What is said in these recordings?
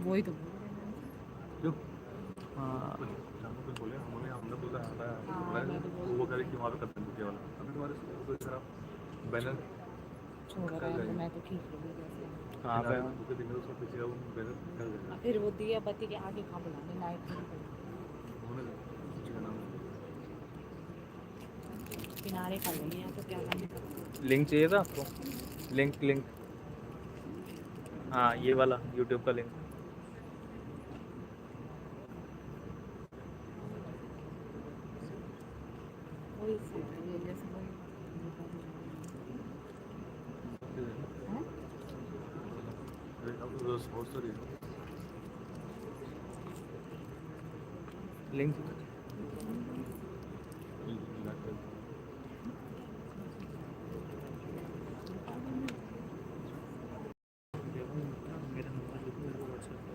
वही तो क्यों? हाँ कुछ बोले हमने बोला हाँ मैं तो बोल वो करे कि वहाँ पे कर देंगे वाला अभी तुम्हारे खराब बैनर छोड़ कर रहे हैं जाएंगे मैं तो खींच लूँगी जैसे कहाँ पे बुके देंगे उसका पीछे वो बैनर कर देंगे फिर वो दिया बत्ती के आगे कहाँ बुलाने लाइट थोड़ी करेंगे होने दे कुछ करना किनारे कर लेंगे या तो क्या करना लिंक चाहिए था आपको लिंक हाँ ये वाला यूट्यूब का लिंक वही सोच रही है जैसे वही हैं? लिंक मेरा नंबर लिखो मेरे को व्हाट्सएप पर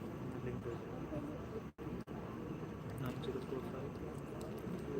लिंक भेज नाम 047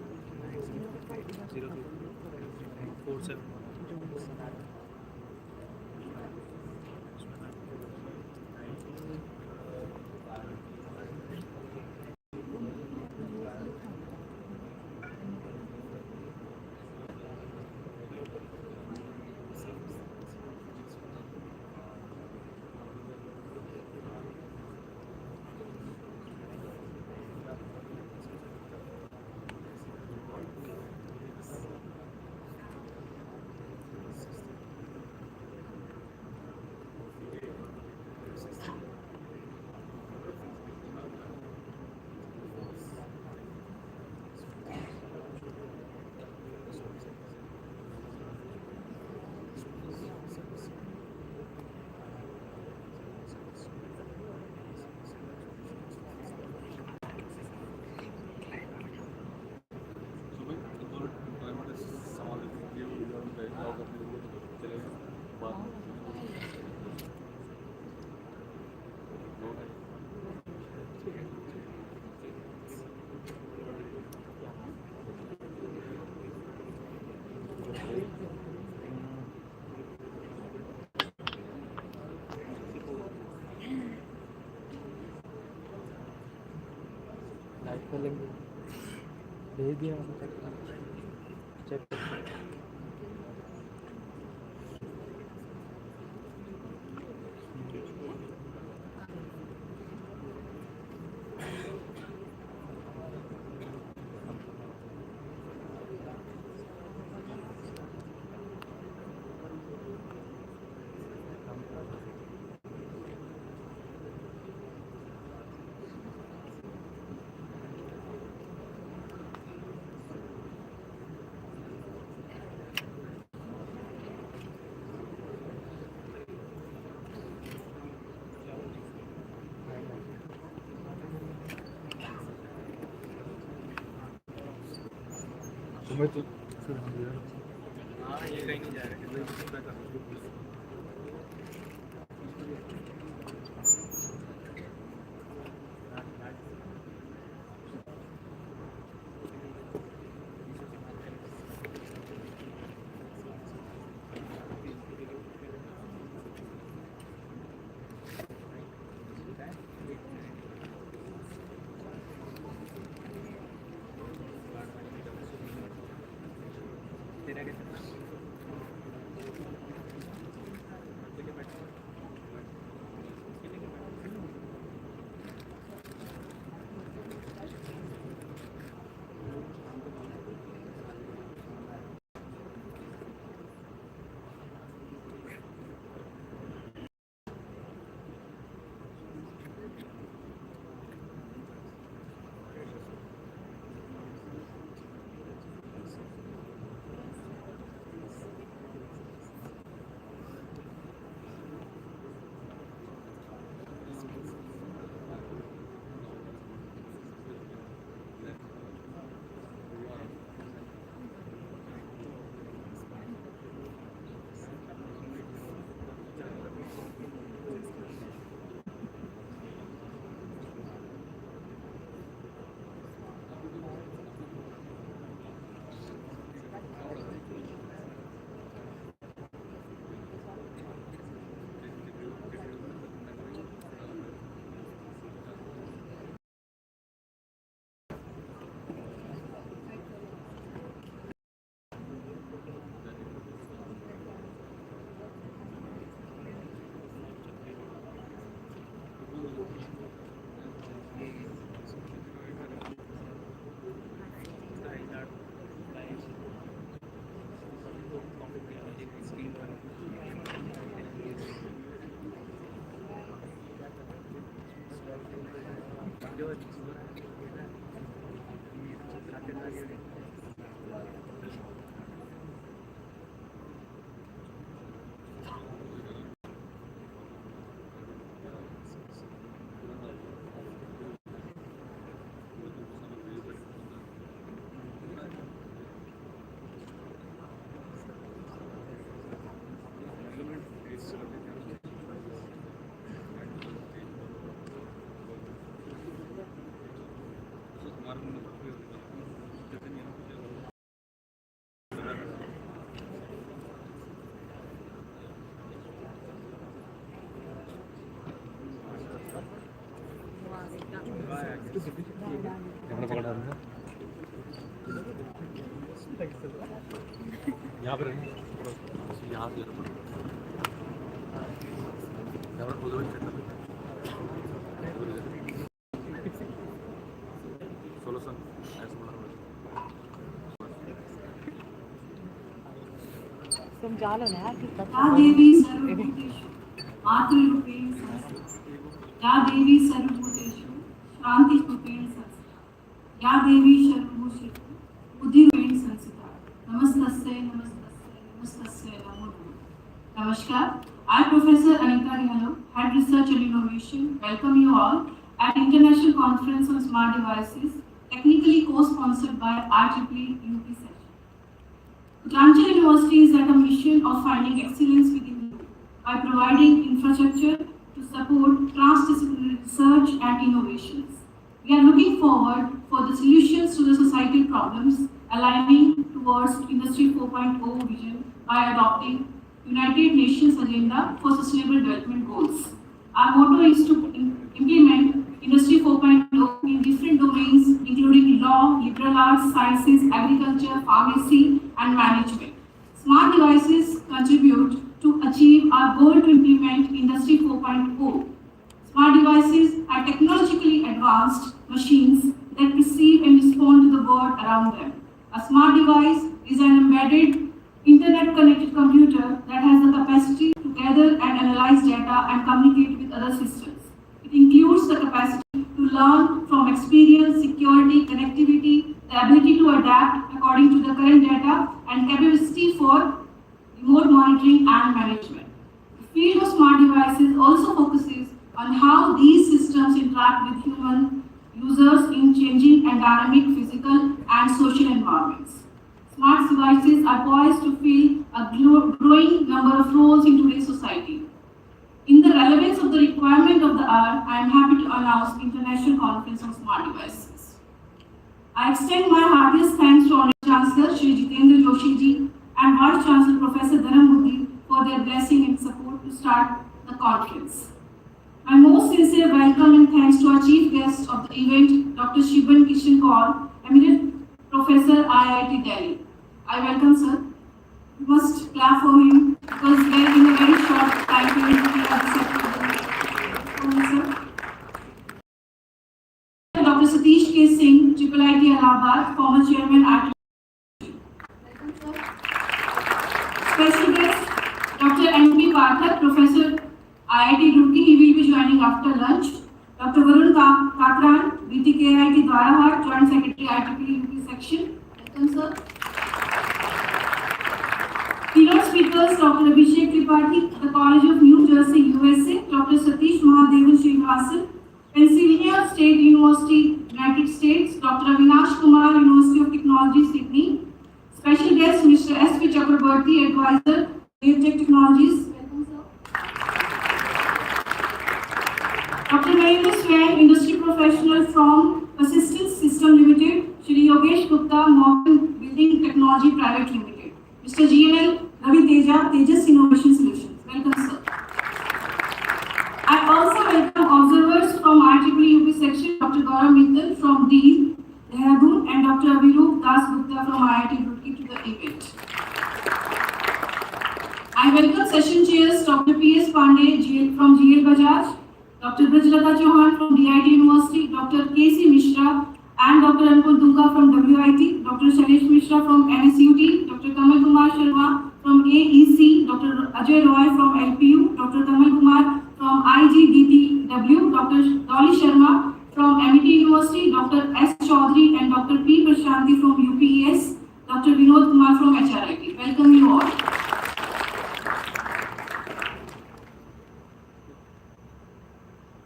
लाइव का लिंक भेज दिया चेक तुम्हें तो हाँ ये कहीं नहीं जा रहा तेरा कैसे कैमरा पकड़ा है यहाँ पर रहना यहाँ से कैमरा खोल दो 16 सन ऐसे बोला तुम जालो ना यार कि या देवी सर्वभूतेषु मातृरूपेण संस्थिता या देवी सर्वभूतेषु शान्तिरूपेण संस्थिता या देवी सर्वभूतेषु बुद्धिरूपेण संस्थिता नमस्तस्यै नमस्तस्यै नमस्तस्यै नमो नमः। Namaskar. I, Professor Anita Gehlo, Head Research and Innovation, welcome you all at International Conference on Smart Devices, technically co-sponsored by IEEE UP session. Uttaranchal University is at a mission of finding excellence within you by providing infrastructure to support transdisciplinary research and innovations. We are looking forward for the solutions to the societal problems, aligning towards Industry 4.0 vision by adopting United Nations Agenda for Sustainable Development Goals. Our motto is to implement Industry 4.0 in different domains, including law, liberal arts, sciences, agriculture, pharmacy, and management. Smart devices contribute to achieve our goal to implement Industry 4.0. Smart devices are technologically advanced machines that perceive and respond to the world around them. A smart device is an embedded internet-connected computer that has the capacity to gather and analyze data and communicate with other systems. It includes the capacity to learn from experience, security, connectivity, the ability to adapt according to the current data, and capacity for remote monitoring and management. The field of smart devices also focuses on how these systems interact with human users in changing and dynamic physical and social environments. Smart devices are poised to fill a growing number of roles in today's society. In the relevance of the requirement of the hour, I am happy to announce International Conference on Smart Devices. I extend my heartiest thanks to Honorary Chancellor Shri Jitendra Joshi ji and Vice Chancellor Professor Dhanambuddhi for their blessing and support to start the conference. My most sincere welcome and thanks to our chief guest of the event, Dr. Shiban Kishan Kaur, Eminent Professor IIT Delhi. I welcome sir. You must clap for him because we are in a very short time period we have accepted sir. Dr. Satish K. Singh, Triple IT Allahabad, former chairman at welcome sir. Special guest, Dr. M.P. Pathak, Professor IIT Roorkee, he will be joining after lunch. Dr. Varun Katran, BTK IIT Dwarahar, Joint Secretary IEEE UP section. Welcome sir. Keynote speakers, Dr. Abhishek Tripathi, the College of New Jersey, USA, Dr. Satish Mahadevan Srinivasan, Pennsylvania State University, United States, Dr. Avinash Kumar, University of Technology, Sydney. Special guest, Mr. S.P. Chakraborty, Advisor, Wavetech Technologies. Welcome, sir. Dr. Narendra Swain, Industry Professional from Persistence System Limited, Shri Yogesh Gupta, Morgan Building Technology Private Limited. Mr. GNL Ravi Teja, Tejas Innovation Solutions. Welcome, sir. I also welcome observers from IEEE UP section, Dr. Gaurav Mittal from Dean, Dehradun, and Dr. Abhirup Das Gupta from IIT Roorkee to the event. I welcome session chairs, Dr. P.S. Pandey from GL Bajaj, Dr. Brajlata Chauhan from DIT University, Dr. K.C. Mishra, and Dr. Ankur Dunga from WIT, Dr. Shailesh Mishra from NSUT, Dr. Kamal Kumar Sharma from AEC, Dr. Ajay Roy from LPU, Dr. Kamal Kumar from IGDTW, Dr. Dolly Sharma from MET Dr. S. Chaudhary and Dr. P. Prashanti from UPES, Dr. Vinod Kumar from HRIT. Welcome you all.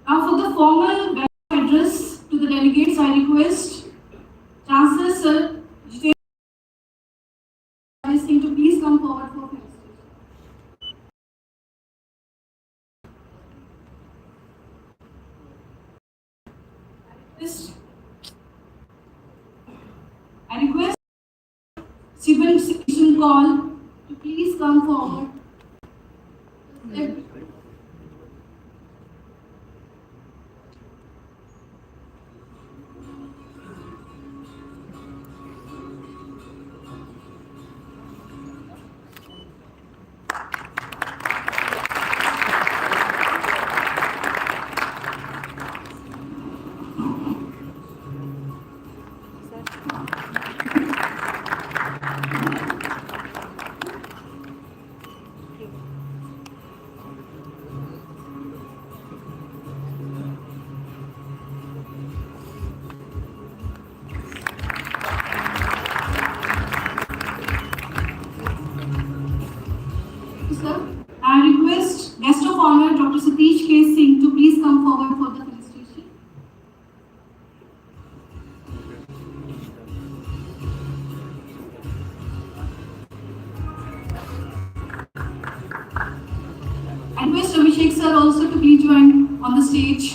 Now for the formal address to the delegates, I request Chancellor Sir Jitendra to please come forward for felicitation. I request Siban Station Call to please come forward. Sir, I request guest of honor Dr. Satish K. Singh to please come forward for the felicitation. I request Abhishek sir also to please join on the stage.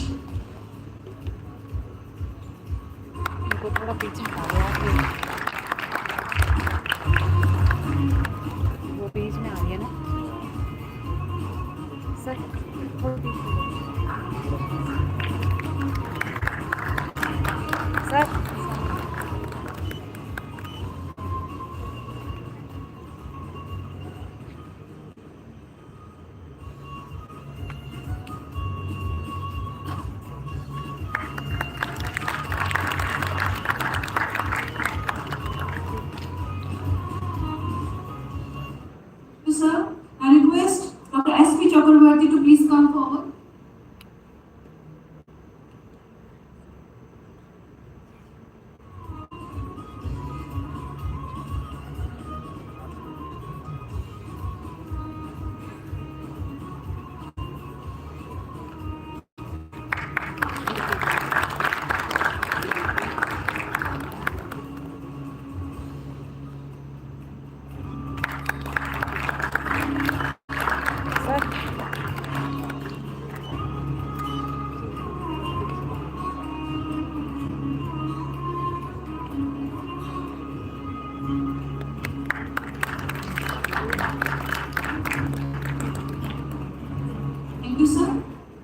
इनको थोड़ा पीछे हटाओ, वो बीच में आ रही है ना sir, थोड़ा sir. Sir, I request Dr. S.P. Chakravarti to please come forward. Thank you, sir.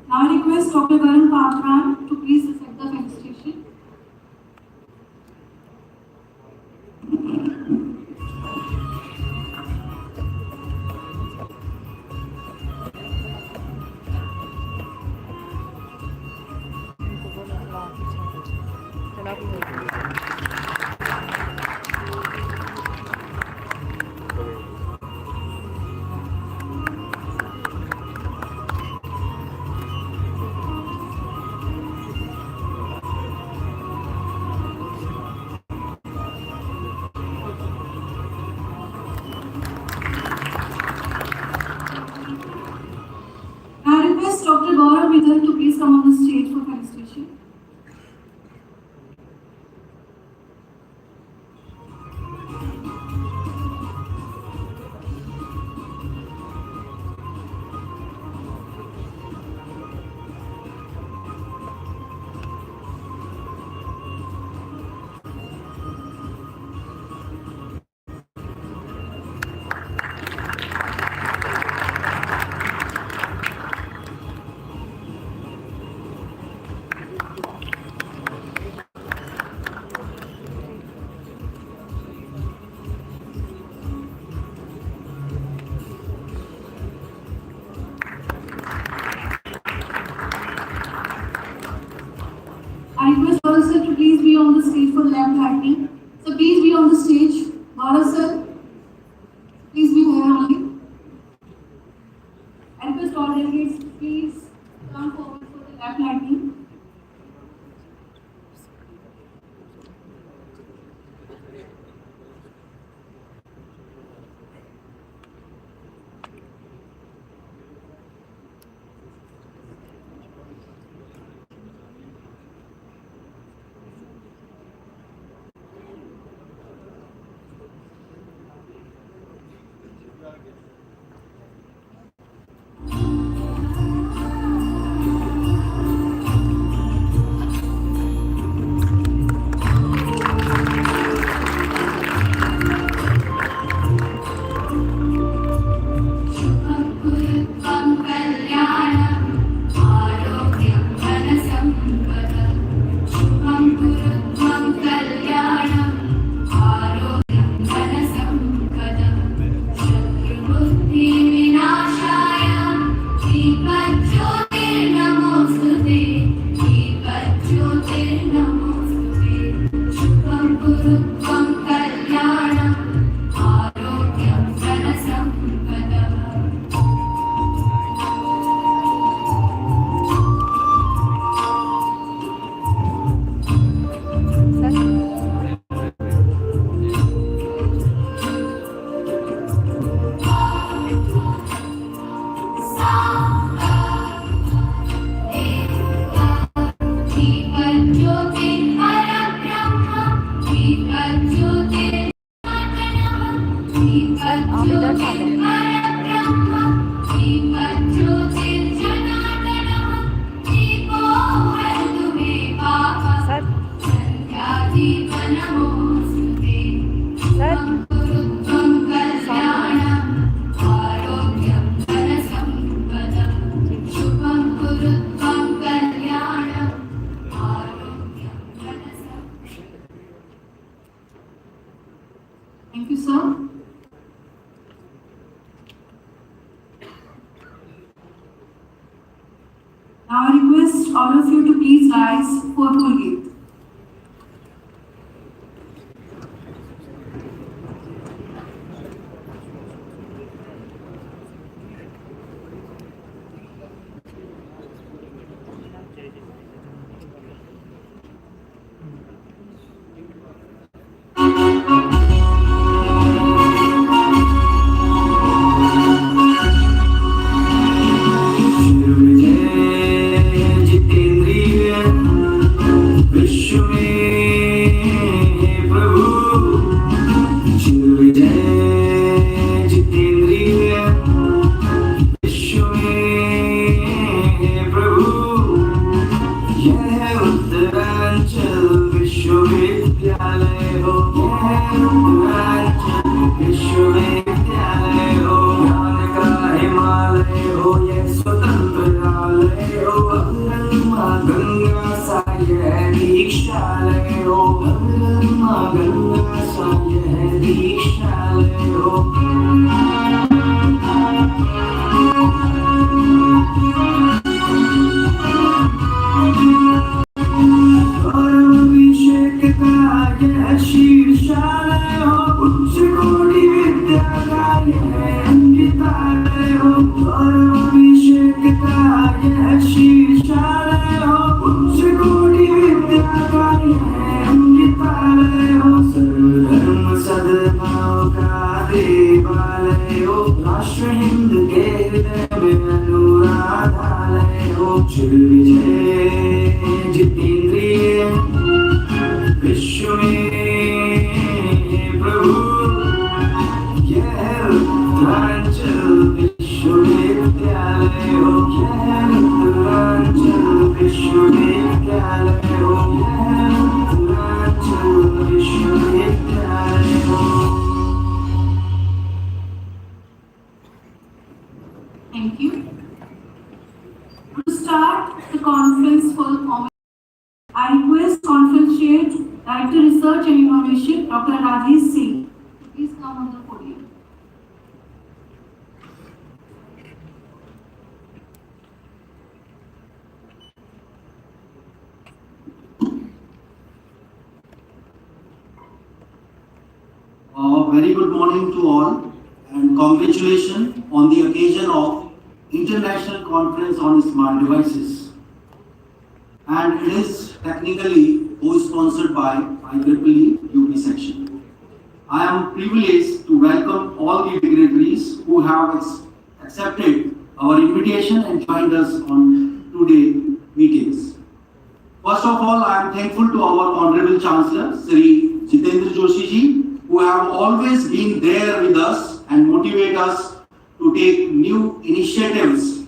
Now I request Dr. Varun Patran to please accept the felicitation. इनको बोलो थोड़ा पीछे, थोड़ा भी I request Dr. Gaurav Midal to please come on the stage for felicitation. I request Gaurav sir to please be on the stage for lab lighting. So please be on the stage. Gaurav sir, please be here only. I request all delegates to please come forward for the lab lighting. Ganga साये दीक्षालय हो, माँ गंगा साये दीक्षालय हो। अभिषेक का यह शीर्षालय हो, उच्च कोटि विद्या का यह अंकितालय हो। अभिषेक का यह शीर्षालय हो, उच्च कोटि विद्या का यह अंकितालय हो। सर्वधर्म सद्भाव का देवालय हो, राष्ट्र हिंद के हृदय में अनुराधालय हो। चिर विजय जितेंद्रिय विश्व में प्रभु, यह उत्तरांचल विश्वविद्यालय हो, यह उत्तरांचल विश्वविद्यालय हो, यह उत्तरांचल विश्वविद्यालय हो। Thank you. To start the conference for the comment, I request Conference Chair, Director Research and Innovation, Dr. Rajesh Singh, to please come on the podium. Very good morning to all, and congratulations on the occasion of International Conference on Smart Devices. And it is technically co-sponsored by IEEE UP section. I am privileged to welcome all the dignitaries who have accepted our invitation and joined us on today's meetings. First of all, I am thankful to our Honorable Chancellor, Sri Jitendra Joshi ji, who have always been there with us and motivate us to take new initiatives.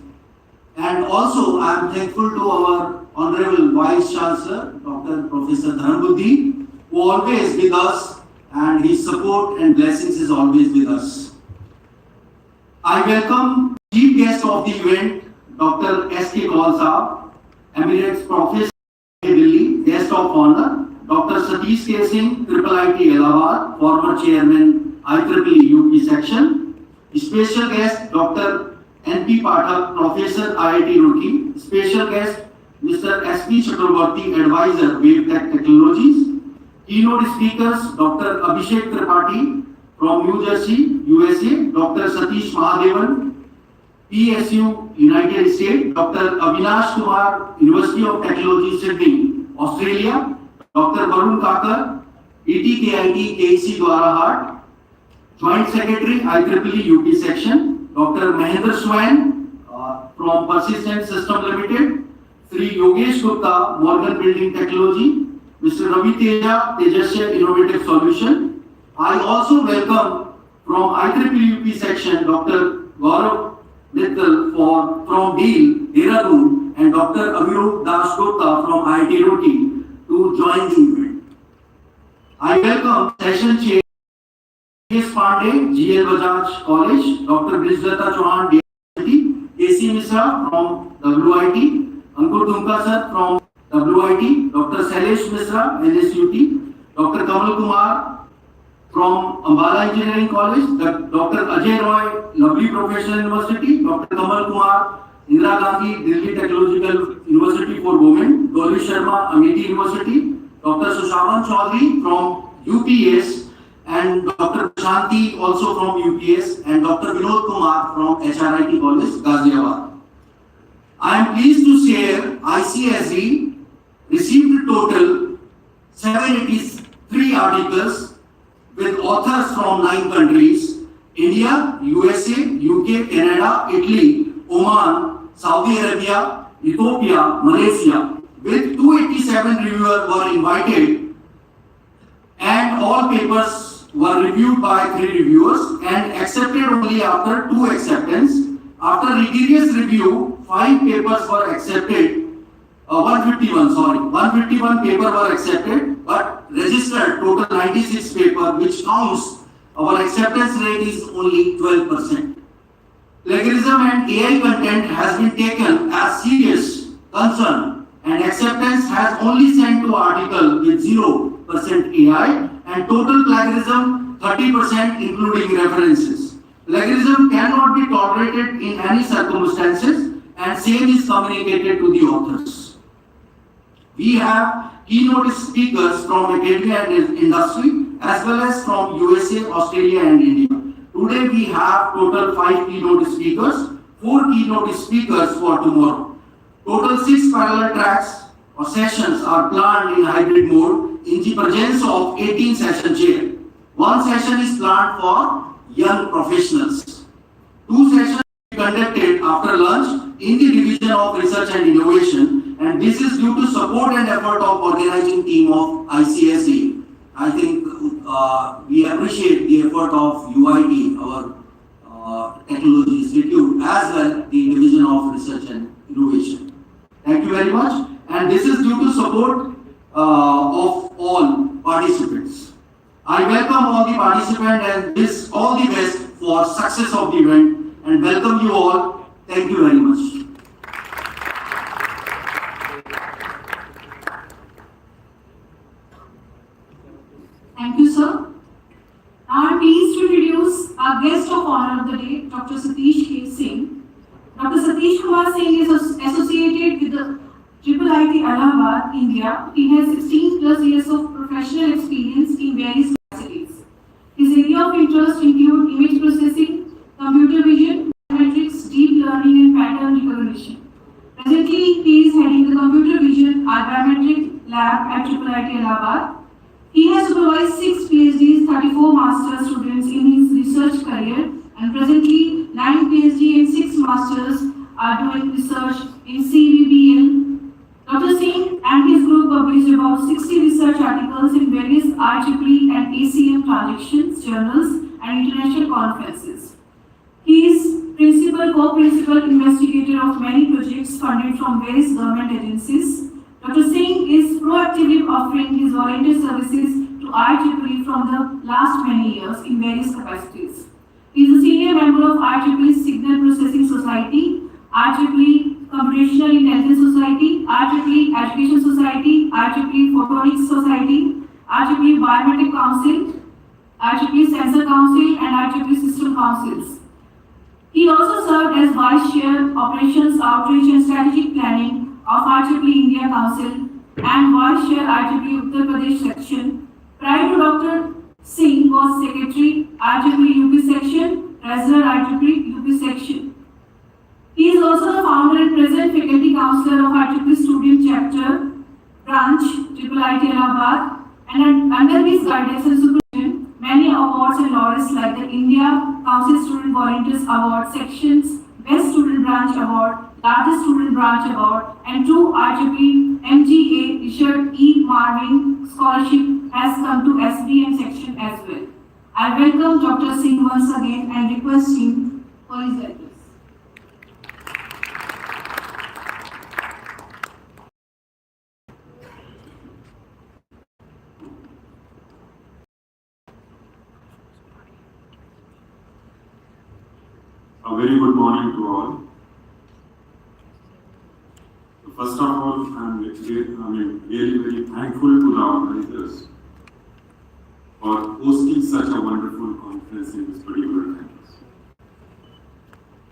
And also, I am thankful to our Honorable Vice Chancellor, Dr. Professor Dhanbuddhi, who always with us, and his support and blessings is always with us. I welcome chief guest of the event, Dr. S.K. Kaul, Emeritus Professor Delhi, guest of honor, Dr. Satish K. Singh, IIIT Allahabad, former chairman IEEE UP section. Special guest Dr. N.P. Pathak, Professor IIT Roorkee. Special guest Mr. S.P. Chakraborty, Advisor Wavetech Technologies. Keynote speakers Dr. Abhishek Tripathi from New Jersey, USA. Dr. Satish Mahadevan, PSU, United States. Dr. Avinash Kumar, University of Technology, Sydney, Australia. Dr. Varun Kakar, ETKIT KEC Dwarahart, Joint Secretary IEEE UP section. Dr. Mahendra Swain from Persistent System Limited. Sri Yogesh Gupta, Morgan Building Technology. Mr. Ravi Teja, Tejasya Innovative Solution. I also welcome from IEEE UP section Dr. Gaurav Mittal from Deal, Dehradun, and Dr. Avirup Das Gupta from IIT Roorkee to join the event. I welcome session chair S. Pandey, GL Bajaj College, Dr. Brijlata Chauhan, DIT, AC Misra from WIT, Ankur Dumka sir from WIT, Dr. Sailesh Misra, LSUT, Dr. Kamal Kumar from Ambala Engineering College, Dr. Ajay Roy, Lovely Professional University, Dr. Kamal Kumar, Indira Gandhi, Delhi Technological University for Women, Dolly Sharma, Amity University, Dr. Sushavan Chaudhary from UPS, and Dr. Shanti also from UPS, and Dr. Vinod Kumar from HRIT College, Ghaziabad. I am pleased to share ICSE received total 783 articles with authors from 9 countries: India, USA, UK, Canada, Italy, Oman, Saudi Arabia, Ethiopia, Malaysia. With 287 reviewers were invited, and all papers were reviewed by 3 reviewers and accepted only after 2 acceptance. After rigorous review, 5 papers were accepted. 151 paper were accepted, but registered total 96 paper, which counts our acceptance rate is only 12%. Plagiarism and AI content has been taken as serious concern, and acceptance has only sent to article with 0% AI and total plagiarism 30% including references. Plagiarism cannot be tolerated in any circumstances and same is communicated to the authors. We have keynote speakers from academia and industry as well as from USA, Australia and India. Today we have total 5 keynote speakers, 4 keynote speakers for tomorrow. Total 6 parallel tracks or sessions are planned in hybrid mode in the presence of 18 session chair. One session is planned for young professionals. 2 sessions will be conducted after lunch in the Division of Research and Innovation, and this is due to support and effort of organizing team of ICSE. I think we appreciate the effort of UIT, our Technology Institute, as well the Division of Research and Innovation. Thank you very much. And this is due to support of all participants. I welcome all the participants and wish all the best for success of the event and welcome you all. Thank you very much. Thank you, sir. Now I'm pleased to introduce our guest of honor of the day, Dr. Satish K. Singh. Dr. Satish Kumar Singh is associated with the IIT Allahabad, India. He has 16 plus years of professional experience in various capacities. His area of interest include image processing, computer vision, biometrics, deep learning and pattern recognition. Presently, he is heading the computer vision biometric lab at IIT Allahabad. He has supervised 6 PhDs, 34 master students in his research career, and presently 9 PhD and 6 masters are doing research in CVBL. Dr. Singh and his group published about 60 research articles in various IEEE and ACM transactions, journals, and international conferences. He is co-principal investigator of many projects funded from various government agencies. Dr. Singh is proactively offering his volunteer services to IEEE from the last many years in various capacities. He is a senior member of IEEE Signal Processing Society, IEEE Computational Intelligence Society, IEEE Education Society, IEEE Photonics Society, IEEE Biometric Council, IEEE Sensor Council, and IEEE System Councils. He also served as Vice Chair, Operations, Outreach and Strategic Planning of IEEE India Council and Vice Chair IEEE Uttar Pradesh Section. Prior to Dr. Singh was Secretary IEEE UP Section, Treasurer IEEE UP Section. He is also the founder and present faculty counselor of IEEE Student Chapter Branch, IIT Allahabad, and under his guidance and supervision, many awards and laurels like the India Council Student Volunteers Award Sections, Best Student Branch Award, Largest Student Branch Award, and 2 IEEE MGA Richard E. Marvin Scholarship has come to SBM section as well. I welcome Dr. Singh once again and request him for his address. A very good morning to all. First of all, I'm really very thankful to the organizers for hosting such a wonderful conference in this particular campus.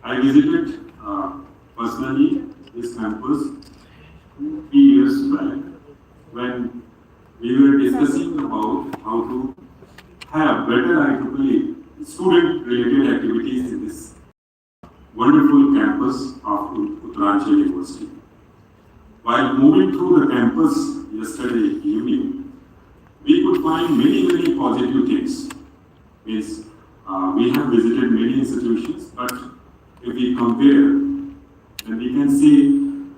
I visited personally this campus 3 years back when we were discussing about how to have better IEEE student-related activities in this wonderful campus of Uttaranchal University. While moving through the campus yesterday evening, we could find many positive things. Means we have visited many institutions, but if we compare, then we can see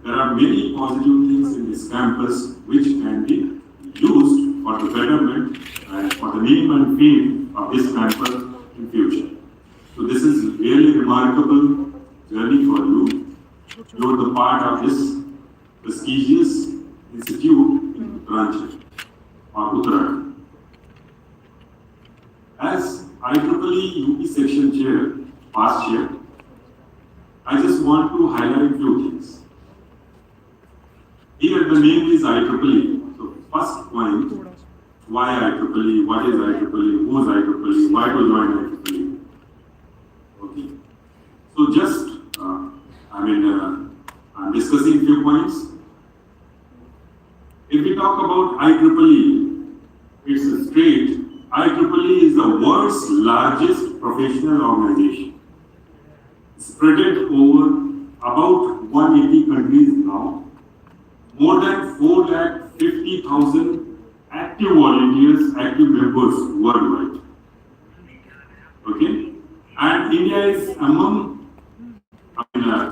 there are many positive things in this campus which can be used for the betterment and for the name and fame of this campus in future. So this is really remarkable journey for you. You are the part of this prestigious institute in Uttaranchal or Uttarakhand. As IEEE UP section chair, past chair, I just want to highlight few things. Here the field is IEEE. So first point, why IEEE, what is IEEE, who is IEEE, why to join IEEE. Okay. So just, I'm discussing few points. If we talk about IEEE, it's straight. IEEE is the world's largest professional organization, spread over about 180 countries now, more than 450,000 active volunteers, active members worldwide. Okay, and India is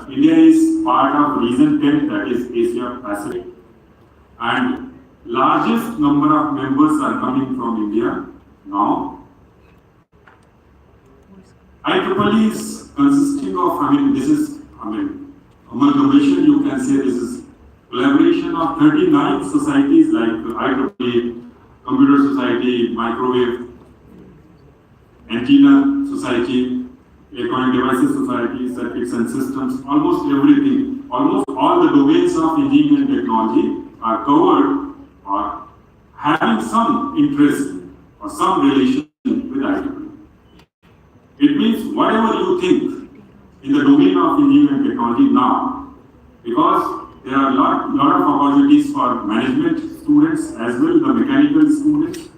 India is part of region 10, that is Asia Pacific, and largest number of members are coming from India now. IEEE is consisting of, amalgamation, you can say this is collaboration of 39 societies like IEEE, Computer Society, Microwave, Antenna Society, Electronic Devices Society, Circuits and Systems, almost everything, almost all the domains of engineering and technology are covered or having some interest or some relation with IEEE. It means whatever you think in the domain of engineering and technology now, because there are lot of opportunities for management students as well, the mechanical students,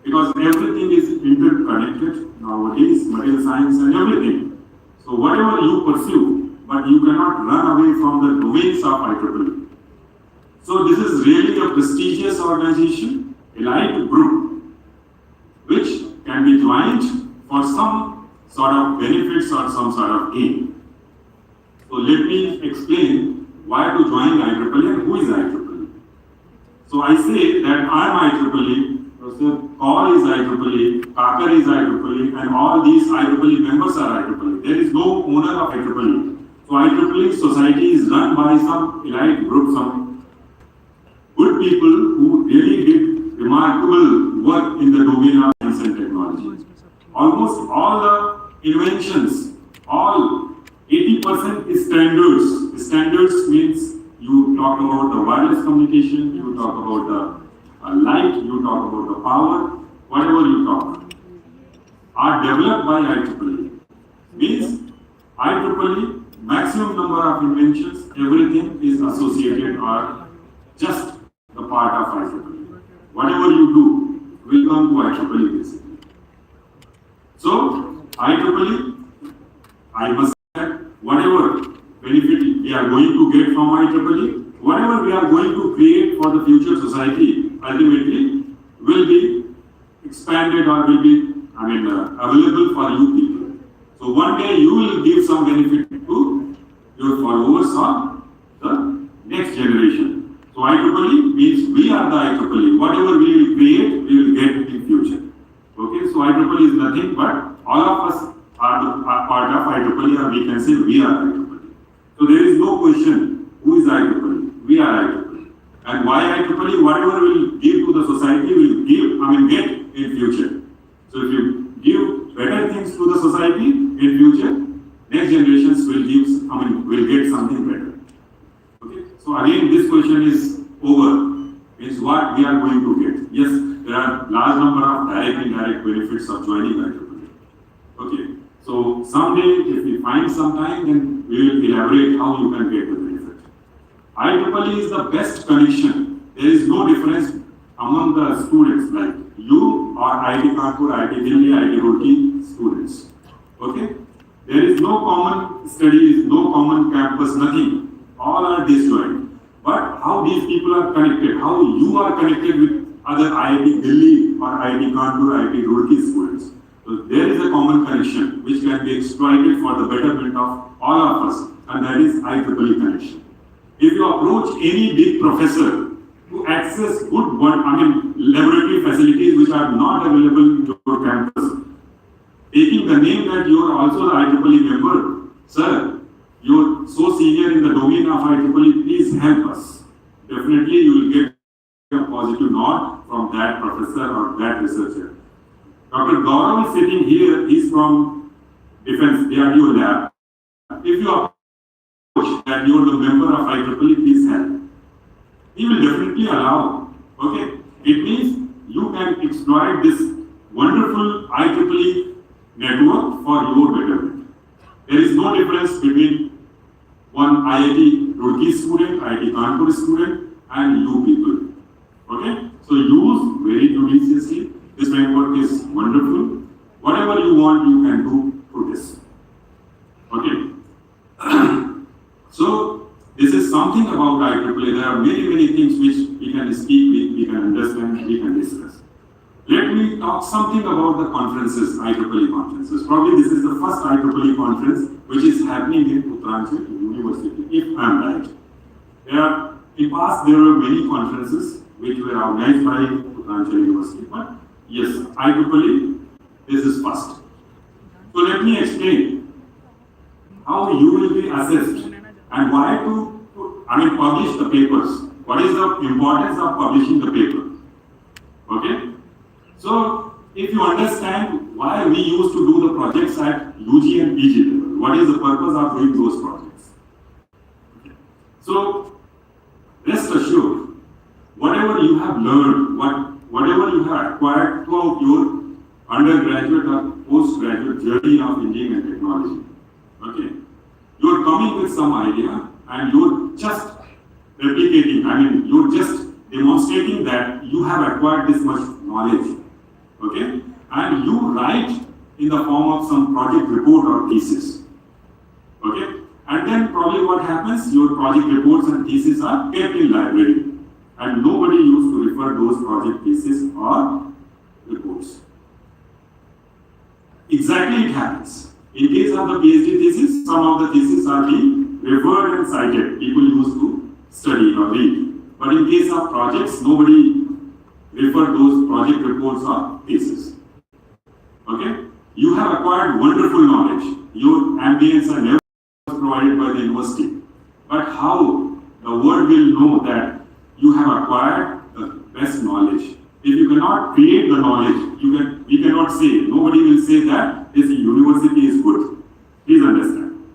because everything is interconnected nowadays, material science and everything. So whatever you pursue, but you cannot run away from the domains of IEEE. So this is really a prestigious organization, elite group, which can be joined for some sort of benefits or some sort of gain. So let me explain why to join IEEE and who is IEEE. So I say that I am IEEE, Professor Kaur is IEEE, Kakar is IEEE, and all these IEEE members are IEEE. There is no owner of IEEE. So IEEE society is run by some elite group, some good people who really did remarkable work in the domain of science and technology. Almost all the inventions, all 80% is standards. Standards means you talk about the wireless communication, you talk about the light, you talk about the power, whatever you talk, are developed by IEEE. Means IEEE, maximum number of inventions, everything is associated or just the part of IEEE. Whatever you do will come to IEEE basically. So IEEE, I must say, whatever benefit we are going to get from IEEE, whatever we are going to create for the future society, ultimately will be expanded or will be, available for you people. So one day you will give some benefit to your followers or the next generation. So IEEE means we are the IEEE. Whatever we will create, we will get in future. Okay, so IEEE is nothing but all of us are part of IEEE, or we can say we are IEEE. So there is no question who is IEEE. We are IEEE. And why IEEE? Whatever we will give to the society, we will get in future. So if you give better things to the society in future, next generations will will get something better. Okay. So again, this question is over. It's what we are going to get. Yes, there are large number of direct and indirect benefits of joining IEEE. Okay. So someday, if we find some time, then we will elaborate how you can get the benefit. IEEE is the best connection. There is no difference among the students, like you or IIT Kanpur, IIT Delhi, IIT Roorkee students. Okay? There is no common studies, no common campus, nothing. All are disjoint. But how these people are connected, how you are connected with other IIT Delhi or IIT Kanpur, IIT Roorkee students. So there is a common connection which can be exploited for the betterment of all of us, and that is IEEE connection. If you approach any big professor to access good laboratory facilities which are not available in your campus, taking the name that you are also the IEEE member, sir, you are so senior in the domain of IEEE, please help us. Definitely you will get a positive nod from that professor or that researcher. Dr. Gaurav is sitting here, he is from Defense DRDO lab. If you approach that you are the member of IEEE, please help. he will definitely allow. Okay, it means you can exploit this wonderful IEEE network for your betterment. There is no difference between one IIT Roorkee student, IIT Kanpur student, and you people. Okay, so use very judiciously. This framework is wonderful. Whatever you want, you can do through this. Okay. So this is something about IEEE. There are many things which we can speak, we can understand, we can discuss. Let me talk something about the conferences, IEEE conferences. Probably this is the first IEEE conference which is happening in Uttaranchal University, if I am right. In past there were many conferences which were organized by Uttaranchal University, but yes, IEEE, this is first. So let me explain how you will be assessed and why to publish the papers. What is the importance of publishing the paper? Okay? So, if you understand why we used to do the projects at UG and PG level, what is the purpose of doing those projects? Okay. So, rest assured, whatever you have learned, whatever you have acquired throughout your undergraduate or postgraduate journey of engineering and technology, okay, you are coming with some idea and you are just replicating, you are just demonstrating that you have acquired this much knowledge. Okay, and you write in the form of some project report or thesis. Okay, and then probably what happens, your project reports and thesis are kept in library, and nobody used to refer those project thesis or reports. Exactly, it happens. In case of the PhD thesis, some of the theses are being referred and cited. People used to study or read. But in case of projects, nobody refer those project reports or thesis. Okay? You have acquired wonderful knowledge. Your ambience are never provided by the university. But how the world will know that you have acquired the best knowledge? If you cannot create the knowledge, we cannot say, nobody will say that this university is good. Please understand.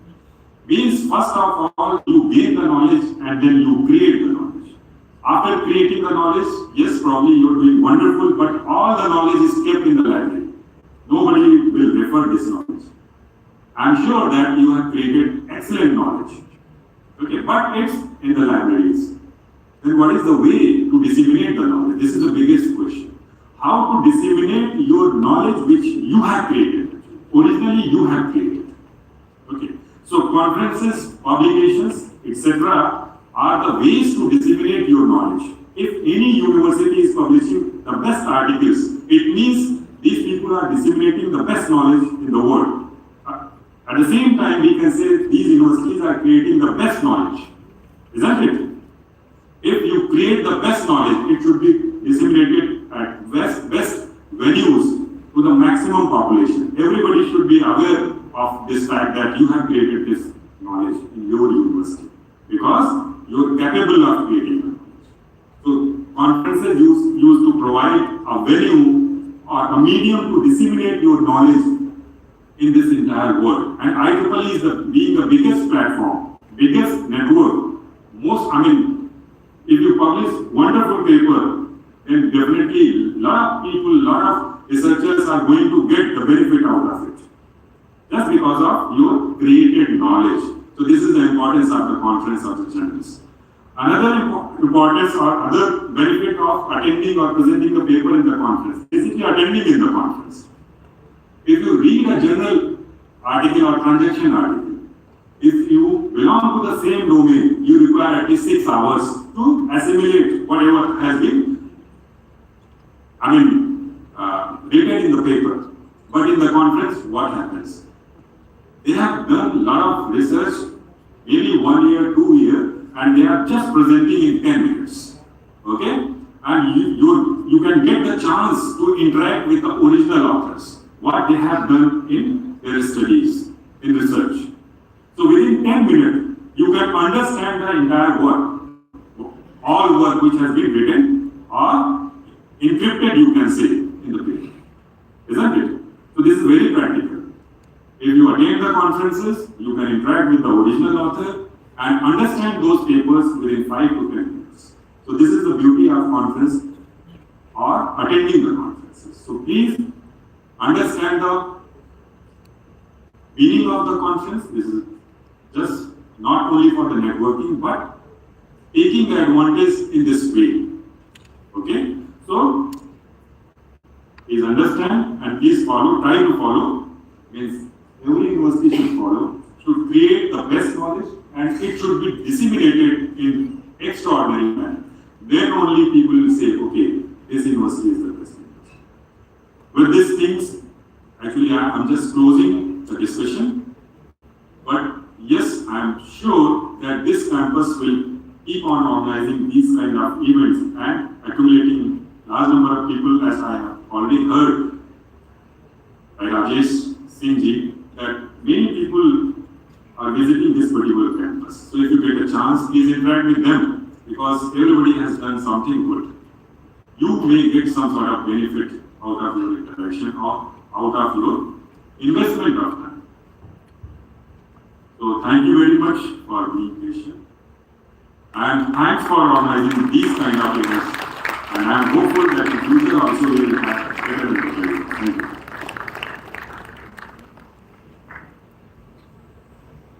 Means first of all, you gain the knowledge and then you create the knowledge. After creating the knowledge, yes, probably you are doing wonderful, but all the knowledge is kept in the library. Nobody will refer this knowledge. I am sure that you have created excellent knowledge. Okay, but it's in the libraries. Then what is the way to disseminate the knowledge? This is the biggest question. How to disseminate your knowledge which you have created. Originally you have created. Okay, so conferences, publications, etc. are the ways to disseminate your knowledge. If any university is publishing the best articles, it means these people are disseminating the best knowledge in the world. At the same time, we can say these universities are creating the best knowledge. Isn't it? If you create the best knowledge, it should be disseminated at best venues to the maximum population. Everybody should be aware of this fact that you have created this knowledge in your university. Because you are capable of creating knowledge. So conferences used to provide a venue or a medium to disseminate your knowledge in this entire world. And IEEE is being the biggest platform, biggest network. If you publish wonderful paper, then definitely a lot of people, a lot of researchers are going to get the benefit out of it. Just because of your created knowledge. So this is the importance of the conference of the journalists. Another importance or other benefit of attending or presenting the paper in the conference, basically attending in the conference. If you read a journal article or transaction article, if you belong to the same domain, you require at least 6 hours to assimilate whatever has been written in the paper. But in the conference, what happens? They have done a lot of research, maybe 1 year, 2 years, and they are just presenting in 10 minutes. Okay? And you can get the chance to interact with the original authors, what they have done in their studies, in research. So within 10 minutes, you can understand the entire work, all work which has been written or encrypted, you can say, in the paper. Isn't it? So this is very practical. If you attend the conferences, you can interact with the original author and understand those papers within 5 to 10 minutes. So this is the beauty of conference or attending the conferences. So please understand the meaning of the conference. This is just not only for the networking, but taking the advantage in this way. Okay? So please understand and please follow, try to follow. Means every university should follow, should create the best knowledge and it should be disseminated in extraordinary manner. Then only people will say, okay, this university is the best university. With these things, actually I'm just closing the discussion. But yes, I am sure that this campus will keep on organizing these kind of events and accumulating large number of people, as I have already heard by Rajesh Singh ji, that many people are visiting this particular campus. So if you get a chance, please interact with them, because everybody has done something good. You may get some sort of benefit out of your interaction or out of your investment of time. So thank you very much for being patient. And thanks for organizing these kind of events. And I am hopeful that in future also we will have better events. Thank you.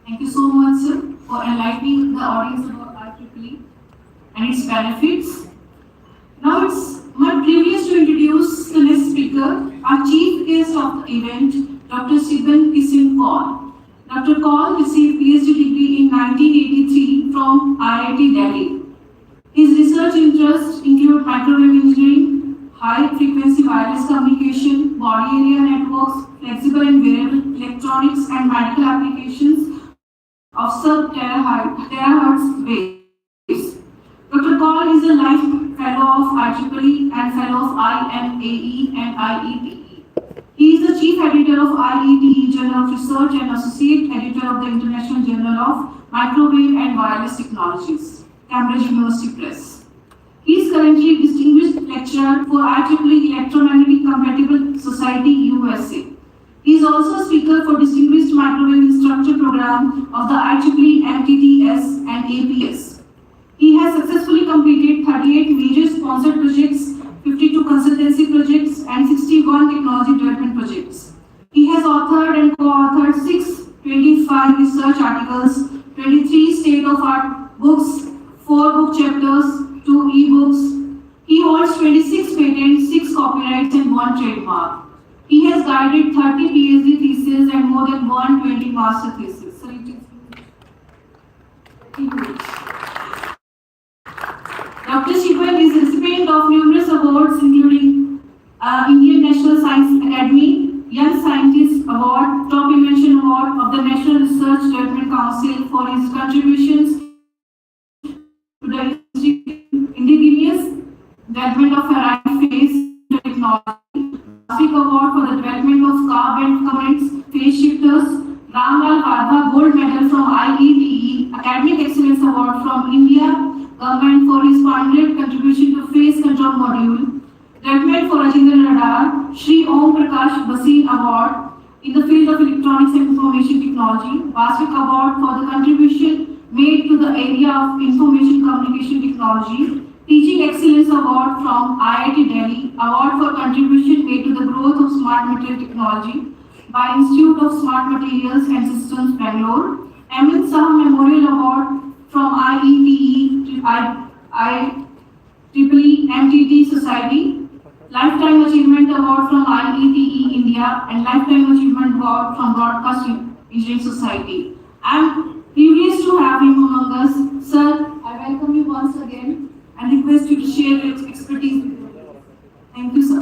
Thank you so much, sir, for enlightening the audience about IEEE and its benefits. Now it's my privilege to introduce the next speaker, our chief guest of the event, Dr. Siban Kisim Kaul. Dr. Kaul received PhD degree in 1983 from IIT Delhi. His research interests include microwave engineering, high-frequency wireless communication, body area networks, flexible and wearable electronics, and medical applications of sub-terahertz waves. Dr. Kaul is a life fellow of IEEE and fellow of IMAE and IETE. He is the chief editor of IETE Journal of Research and associate editor of the International Journal of Microwave and Wireless Technologies, Cambridge University Press. He is currently distinguished lecturer for IEEE Electromagnetic Compatible Society, USA. He is also a speaker for Distinguished Microwave Instructor Program of the IEEE MTTS and APS. He has successfully completed 38 major sponsored projects, 52 consultancy projects, and 61 technology development projects. He has authored and co-authored 625 research articles, 23 state-of-art books, 4 book chapters, 2 e-books. He holds 26 patents, 6 copyrights, and 1 trademark. He has guided 30 PhD theses and more than 120 master theses. So it is Dr. Siban is recipient of numerous awards, including Indian National Science Academy, Young Scientist Award, Top Invention Award of the National Research Development Council for his contributions to the indigenous development of variety phase technology, Plastic Award for the development of car-bent currents, phase shifters, Ramlal Vadha Gold Medal from IETE, Academic Excellence Award from India Government for his funded contribution to phase control module, development for Rajendra Radar, Shri Om Prakash Basin Award in the field of electronics and information technology, Vasvik Award for the contribution made to the area of information communication technology, Teaching Excellence Award from IIT Delhi, Award for contribution made to the growth of smart material technology by Institute of Smart Materials and Systems, Bangalore, Amin Shah Memorial Award from IETE to IEEE MTT Society, Lifetime Achievement Award from IETE India, and Lifetime Achievement Award from Broadcast Engineering Society. I am privileged to have him among us. Sir, I welcome you once again and request you to share your expertise with me. Thank you, sir.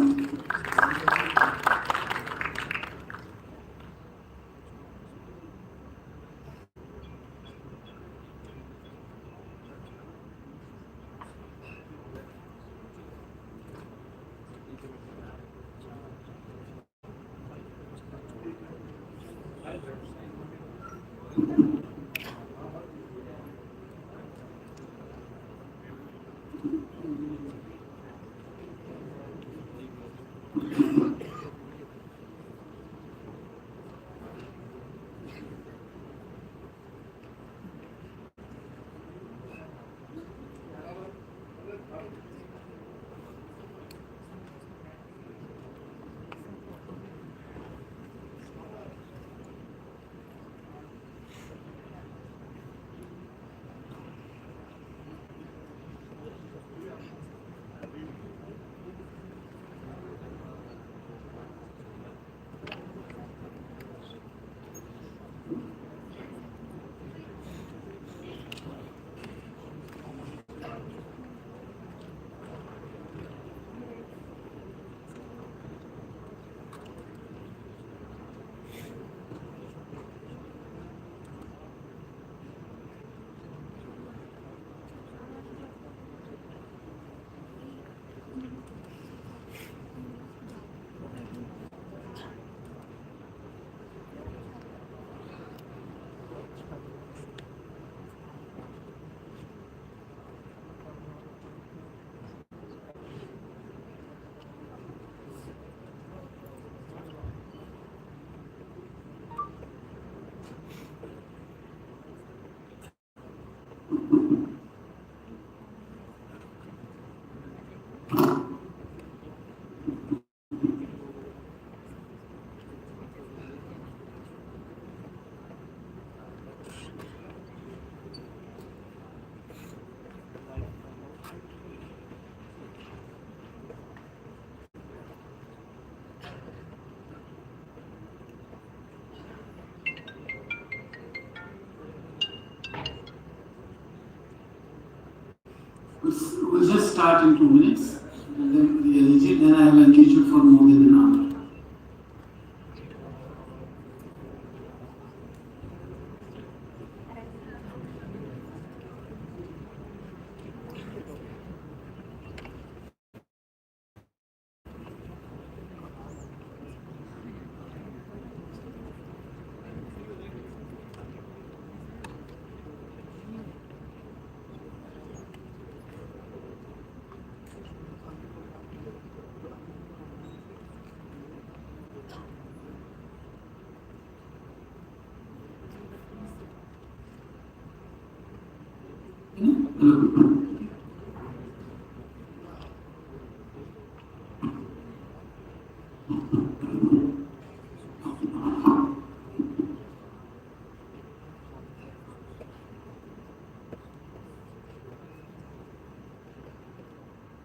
We'll just start in 2 minutes, and then I will engage you for more than an hour.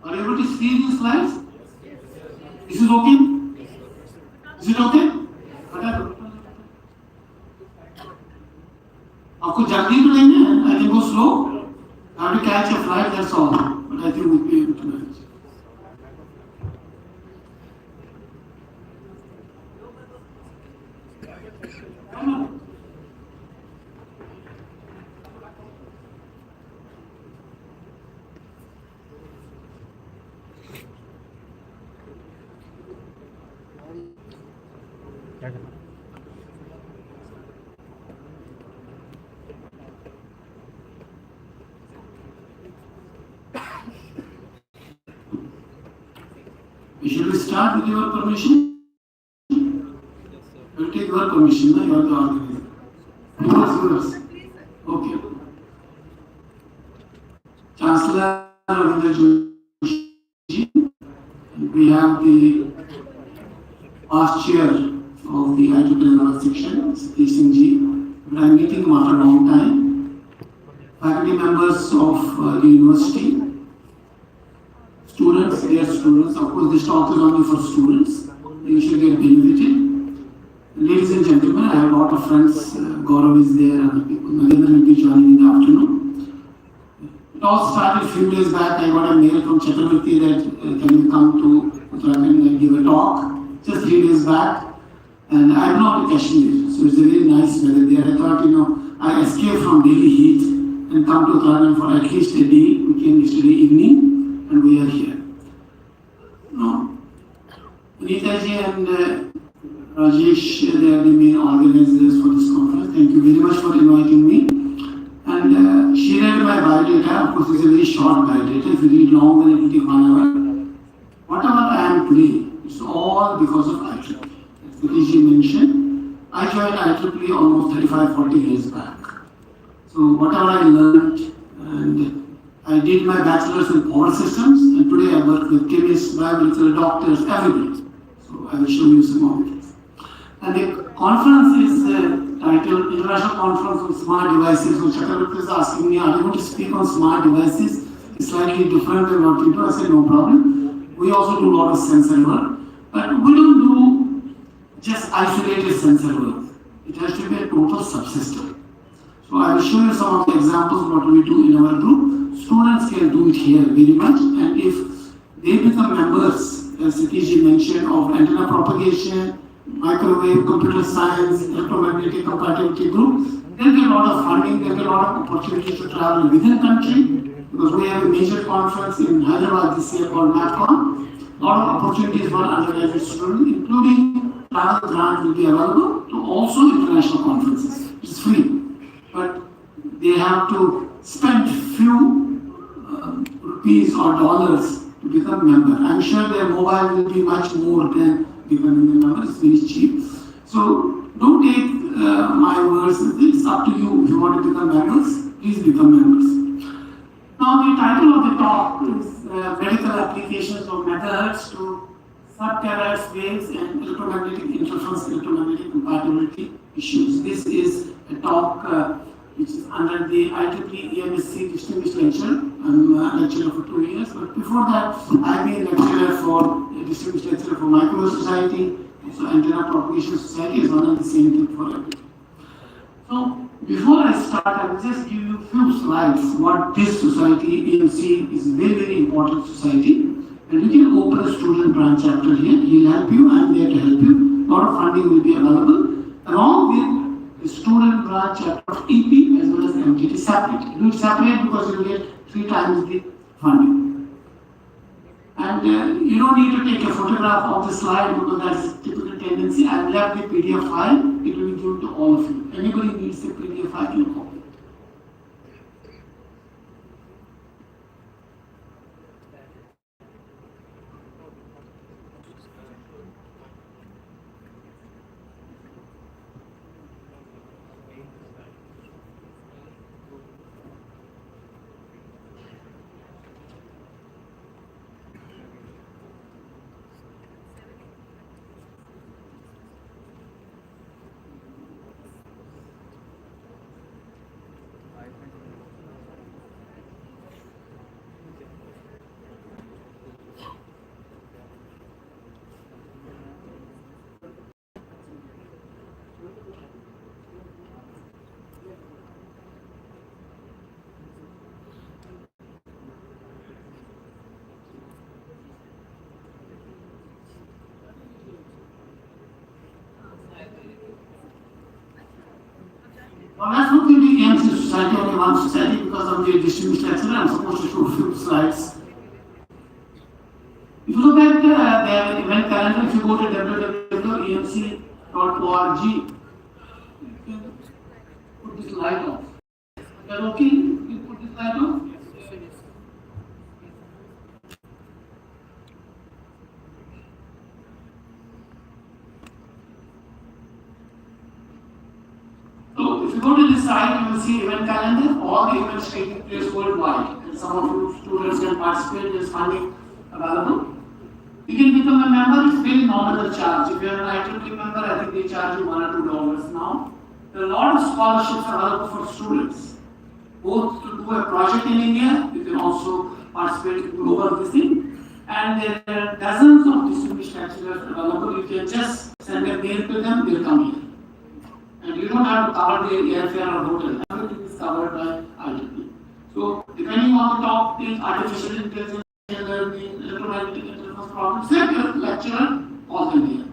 Are you able to see these slides? This is okay? Is it okay? आपको जल्दी तो नहीं है? I can go slow. I have to catch a flight, that's all. But I think we'll be able to manage. Shall we start with your permission? We'll take your permission, no? You are the organizer. Yours. Okay. Chancellor Ravindra Joshi, we have the past chair of the IEEE section, Satish Singh Ji. We are meeting him after a long time. Faculty members of the university. Students, dear students, of course this talk is only for students, you should get benefited. Ladies and gentlemen, I have a lot of friends, Gaurav is there and Narendra will be joining in the afternoon. It all started a few days back. I got a mail from Chakravarti that can you come to Uttarakhand and give a talk, just 3 days back. And I belong to Kashmir, so it's a very nice weather there. I thought, I escaped from Delhi heat and come to Uttarakhand for at least a day. We came yesterday evening. And we are here. No. Anita ji and Rajesh, they are the main organizers for this conference. Thank you very much for inviting me. And she read my biodata. Of course, it's a very short biodata. If you read long, then it will take 1 hour. Whatever I am today, it's all because of IEEE. As Satish ji mentioned, I joined IEEE almost 35-40 years back. So whatever I learned and I did my bachelor's in power systems, and today I work with chemists, biomedical doctors, everybody. So I will show you some of it. And the conference is titled International Conference on Smart Devices. So Chakravarti is asking me, are you going to speak on smart devices? It's slightly different than what we do. I said, no problem. We also do a lot of sensor work. But we don't do just isolated sensor work. It has to be a total subsystem. So I will show you some of the examples of what we do in our group. Students can do it here very much, and if they become members, as Satish ji mentioned, of antenna propagation, microwave, computer science, electromagnetic compatibility group, they'll get a lot of funding, they'll get a lot of opportunities to travel within country, because we have a major conference in Hyderabad this year called MapCon. A lot of opportunities for undergraduate students, including travel grant will be available to also international conferences. It's free, but they have to spend few rupees or dollars to become member. I'm sure their mobile will be much more than becoming a member. It's very cheap. So don't take my words. It's up to you. If you want to become members, please become members. Now the title of the talk is Medical Applications of Megahertz to Sub-Terahertz Waves and Electromagnetic Interference, Electromagnetic Compatibility Issues. This is a talk which is under the IEEE EMSc Distinguished Lecturer. I'm a lecturer for 2 years, but before that, I've been lecturer for a Distinguished Lecturer for Microwave Society, also Antenna Propagation Society is one and the same thing for everything. So, Before I start, I will just give you a few slides what this society, AMC, is a very, very important society. And you can open a student branch chapter here. He'll help you. I'm there to help you. A lot of funding will be available. Along with the student branch chapter of EP as well as MTT separate. Do it separate because you will get 3 times the funding. And you don't need to take a photograph of the slide because that's a typical tendency. I've left the PDF file. It will be given to all of you. Anybody needs the PDF file, can copy. Well, let's look at the AMC society, only one society, because of the distinguished lecturer. I'm supposed to show a few slides. If you look at their event calendar, if you go to www.emc.org, you can put this light off. Is that okay? You put this light off? So, if you go to this site, you will see event calendar, all the events taking place worldwide. And some of you students can participate, there is funding available. You can become a member, it's very nominal charge. If you are an IEEE member, I think they charge you $1 or $2 now. There are a lot of scholarships available for students, both to do a project in India, you can also participate in global this thing. And there are dozens of distinguished lecturers available. You can just send a mail to them, they'll come here. And you don't have to cover the airfare or hotel. Everything is covered by IEEE. So, depending on the topic, artificial intelligence, learning, electromagnetic interference problems, select your lecturer, all them here.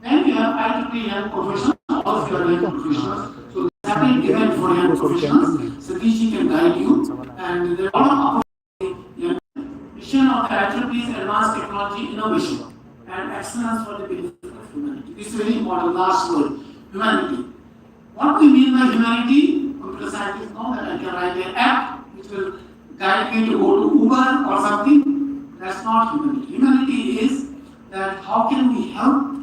Then you have IEEE young professionals, all of you are young professionals. So, the second event for young professionals, Satish can guide you. And there are a lot of opportunities. Mission of the IEEE is advanced technology innovation and excellence for the benefit of humanity. This is very important, last word, humanity. What we mean by humanity, computer scientists know that I can write an app which will guide me to go to Uber or something. That's not humanity. Humanity is that how can we help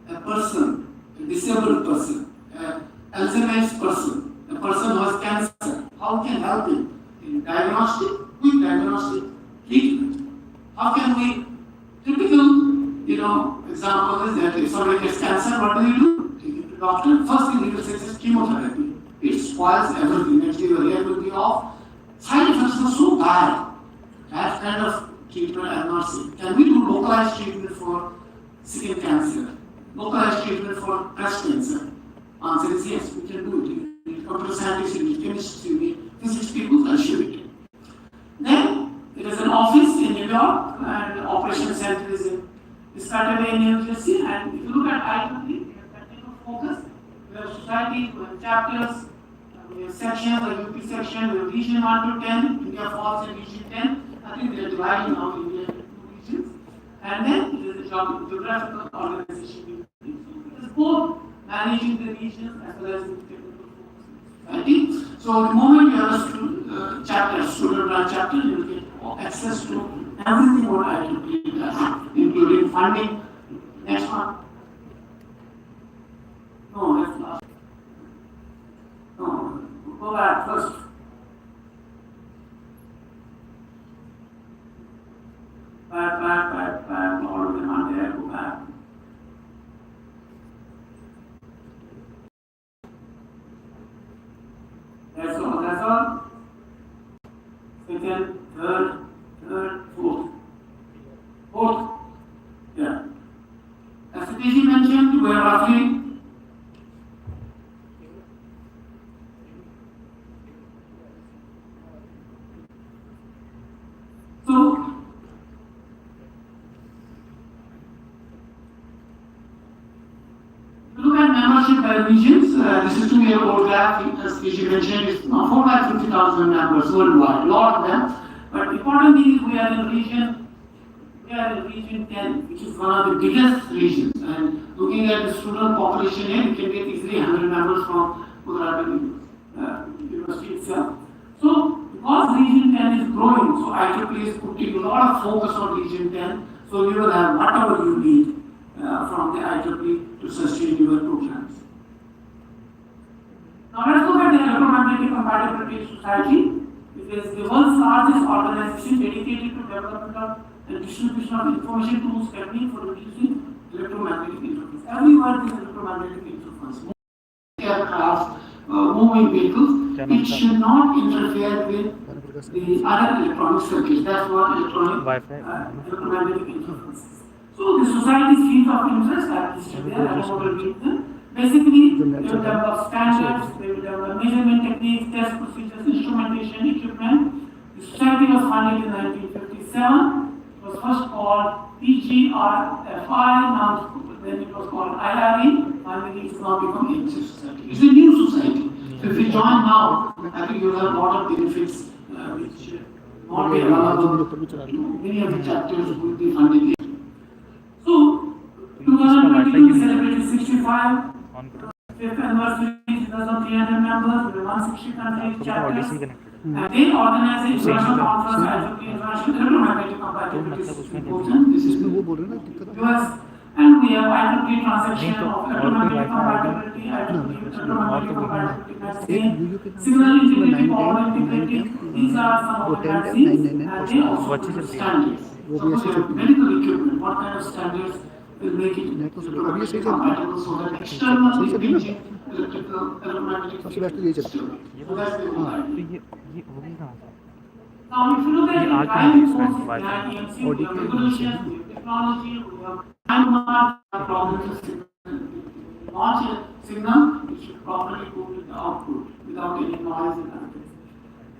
a person, a disabled person, an Alzheimer's person, a person who has cancer, how can help him in diagnostic, quick diagnostic treatment? How can we, typical, example is that if somebody gets cancer, what do? Take him to doctor. First thing he will say is chemotherapy. It spoils everything. Actually, your hair will be off. Side effects are so bad. That kind of treatment I have not seen. Can we do localized treatment for skin cancer? Localized treatment for breast cancer? Answer is yes, we can do it. You need computer scientists, you need chemists, you need physics people, I'll show it. Then, there is an office in New York and the operation center is in Saturday in New Jersey. And if you look at IEEE, we have technical focus, we have society, we have chapters, we have sections, like UP section, we have region 1 to 10, India falls in region 10. I think they are dividing now India into 2 regions. And then there is a geographical organization. So it is both managing the regions as well as the technical focus. So the moment you have a chapter, student branch chapter, you will get access to everything what IEEE does, including funding. Next one. No, that's not. No, go back first. Back, all of them are there, go back. That's all. Second, third, fourth. Yeah. As Satish mentioned, we are roughly by regions. This is 2-year-old graph. As you mentioned, it's 450,000 members worldwide, a lot of them. But important thing is we are in region 10, which is one of the biggest regions. And looking at the student population here, you can get easily 100 members from Uttaranchal University itself. So, because region 10 is growing, so IEEE is putting a lot of focus on region 10. So you will have whatever you need from the IEEE to sustain your programs. Now let's look at the Electromagnetic Compatibility Society. It is the world's largest organization dedicated to development of and distribution of information tools technique for reducing electromagnetic interference. Every word is electromagnetic interference. Aircraft, moving vehicles, it should not interfere with the other electronic circuits. That's what electromagnetic interference is. So the society's field of interest are listed there. Automobile vehicle. Basically, they will develop standards, they will develop measurement techniques, test procedures, instrumentation, equipment. The society was founded in 1957. It was first called PGRFI, now then it was called IRE, finally it's now become HF Society. It's a new society. So if you join now, I think you'll have a lot of benefits which not be available to many of the chapters will be funded here. So, 2022 celebrated 65. 5th anniversary, 2,300 members, with 160 countries, chapters, and they organize a international conference, IEEE International Electromagnetic Compatibility Symposium. This is US, and we have IEEE transaction of electromagnetic compatibility, IEEE electromagnetic compatibility magazine, signal integrity, power integrity. These are some of the magazines, and they also put standards. So, medical equipment, what kind of standards will make it electromagnetic compatible so that external imaging electrical electromagnetic field. So that's the whole idea. Now, if you look at the driving force in the IEMC, we have regulation, we have technology, we have time problems with signal. Launch a signal, it should properly go to the output without any noise and everything.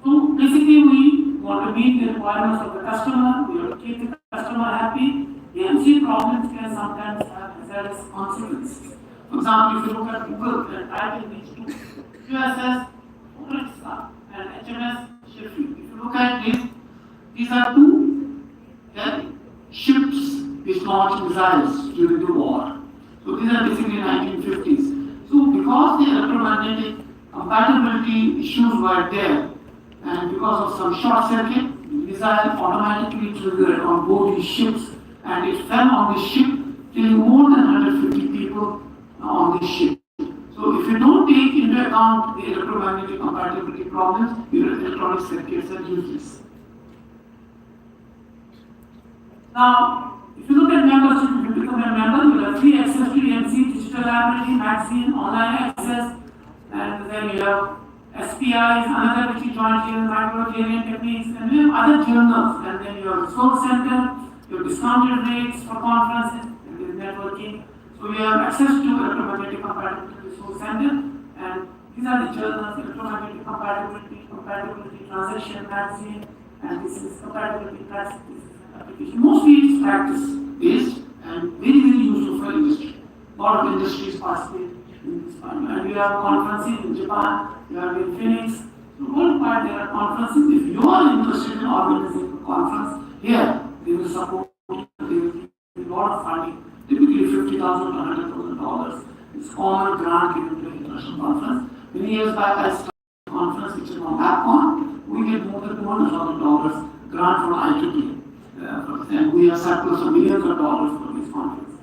So basically, we want to meet the requirements of the customer, we want to keep the customer happy. EMC problems can sometimes have hazardous consequences. For example, if you look at Google, the title needs to QSS, Uttaranchal, and HMS Sheffield. If you look at this, these are two ships which launched missiles during the war. So these are basically 1950s. So because the electromagnetic compatibility issues were there, and because of some short circuit, the missile automatically triggered on board these ships, and it fell on the ship, killing more than 150 people on the ship. So if you don't take into account the electromagnetic compatibility problems, your electronic circuits are useless. Now, if you look at membership, if you become a member, you have free access to EMC, digital library, magazine, online access, and then you have SPIs, another which is joint here, microengineering techniques, and you have other journals, and then you have resource center, your discounted rates for conferences, and there is networking. So you have access to electromagnetic compatibility resource center, and these are the journals, electromagnetic compatibility transaction magazine, and this is compatibility practice application. Mostly it's practice based and very, very useful for industry. A lot of industries participate in this one. And you have conferences in Japan, you have in Phoenix. So worldwide there are conferences. If you are interested in organizing a conference here, they will support you, they will give you a lot of funding, typically $50,000 to $100,000. It's common grant given to an international conference. Many years back, I started a conference which is on AppCon. We get more than $200,000 grant from IEEE. And we have surplus of millions of dollars for these conferences.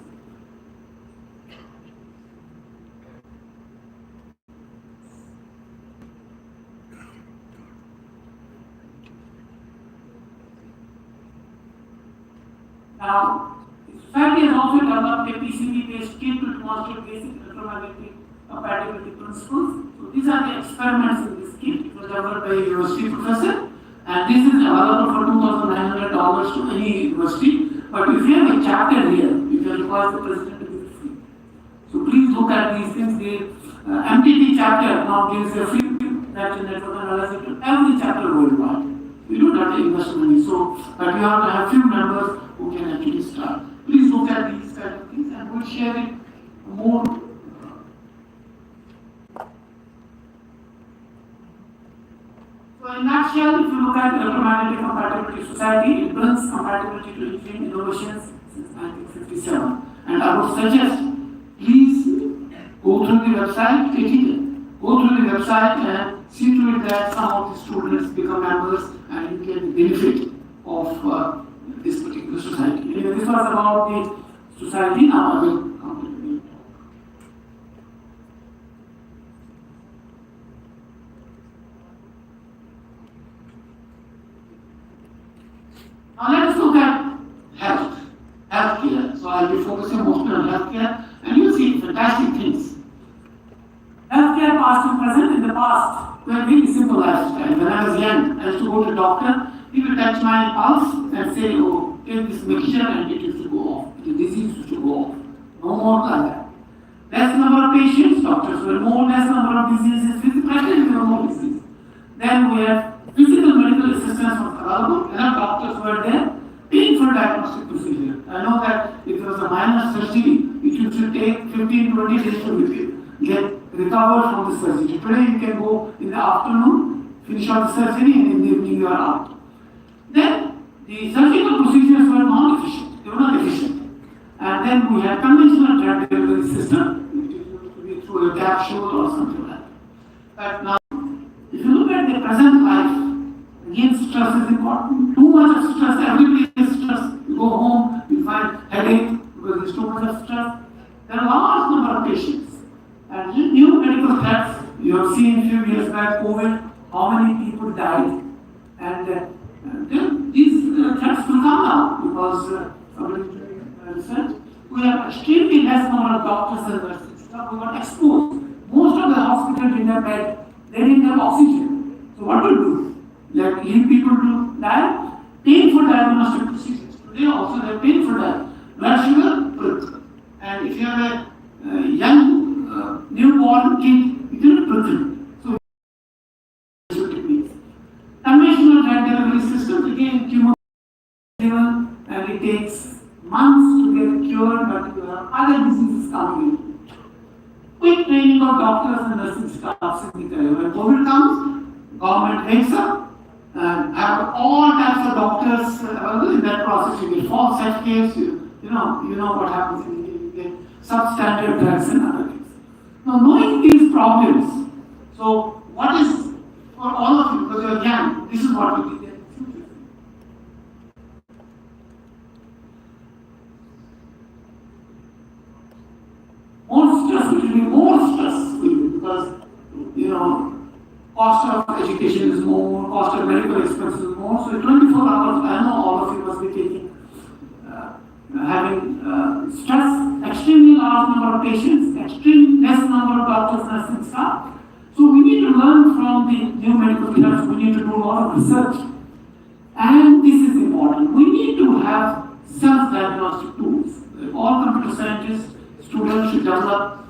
Now, the society has also developed a PCB-based kit to demonstrate basic electromagnetic compatibility principles. So these are the experiments in this kit. It was developed by a university professor, and this is available for $2,900 to any university. But if you have a chapter here, you can request the president to give it free. So please look at these things. The MTT chapter now gives a free network analysis to every chapter worldwide. We don't have to invest money, so but you have to have few members who can actually start. Please look at these kind of things, and we'll share it more nutshell, if you look at electromagnetic compatibility society, it brings compatibility to engineering innovations since 1957. And I would suggest, please go through the website, go through the website and see to it that some of the students become members and you get the benefit of this particular society. Anyway, this was about the society. Now I will come to the main talk. Now let us look at healthcare. So I'll be focusing mostly on healthcare, and you'll see fantastic things. Healthcare, past and present. In the past, we had very simple lifestyle. When I was young, I used to go to the doctor. He will touch my pulse and say, "Oh, take this mixture and it used to go off. The disease used to go off." No more like that. Less number of patients, doctors were more. Less number of diseases. Physically, there were more diseases. Then we had physical medical assistance was available. Enough doctors were there. Painful diagnostic procedure. I know that if there was a minor surgery, it used to take 15-20 days to get recovered from the surgery. Today you can go in the afternoon, finish off the surgery, and in the evening you are out. Then the surgical procedures were non-efficient. They were not efficient. And then we had conventional drug delivery system, which used to be through a capsule or something like that. But now, if you look at the present life, again stress is important. Too much of stress, everybody is stressed. You go home, you find headache because there's too much of stress. There are a large number of patients. And new medical threats, you have seen a few years back, COVID, how many people died. And these threats will come now because somebody said we have extremely less number of doctors and nurses. We got exposed. Most of the hospitals didn't have bed, they didn't have oxygen. So what to do? Like leave people to die? Painful diagnostic procedures. Today also they are painful blood sugar, prick. And if you have a young newborn kid, you cannot prick him. So techniques. Conventional drug delivery systems, again, chemo and it takes months to get cured, but you have other diseases coming in. Quick training of doctors and nursing staffs in the career. When COVID comes, government wakes up and have all types of doctors available. In that process. You get false certificates, you know what happens in India. You get substandard drugs and other things. Now, knowing these problems, so what is for all of you, because you are young, this is what we did in the future. More stress, it will be more stressful because, cost of education is more, cost of medical expenses is more. So 24 hours, I know all of you must be taking, having stress, extremely large number of patients, extremely less number of doctors, nursing staff. So we need to learn from the new medical threats. We need to do a lot of research. And this is important. We need to have self-diagnostic tools. All computer scientists, students should develop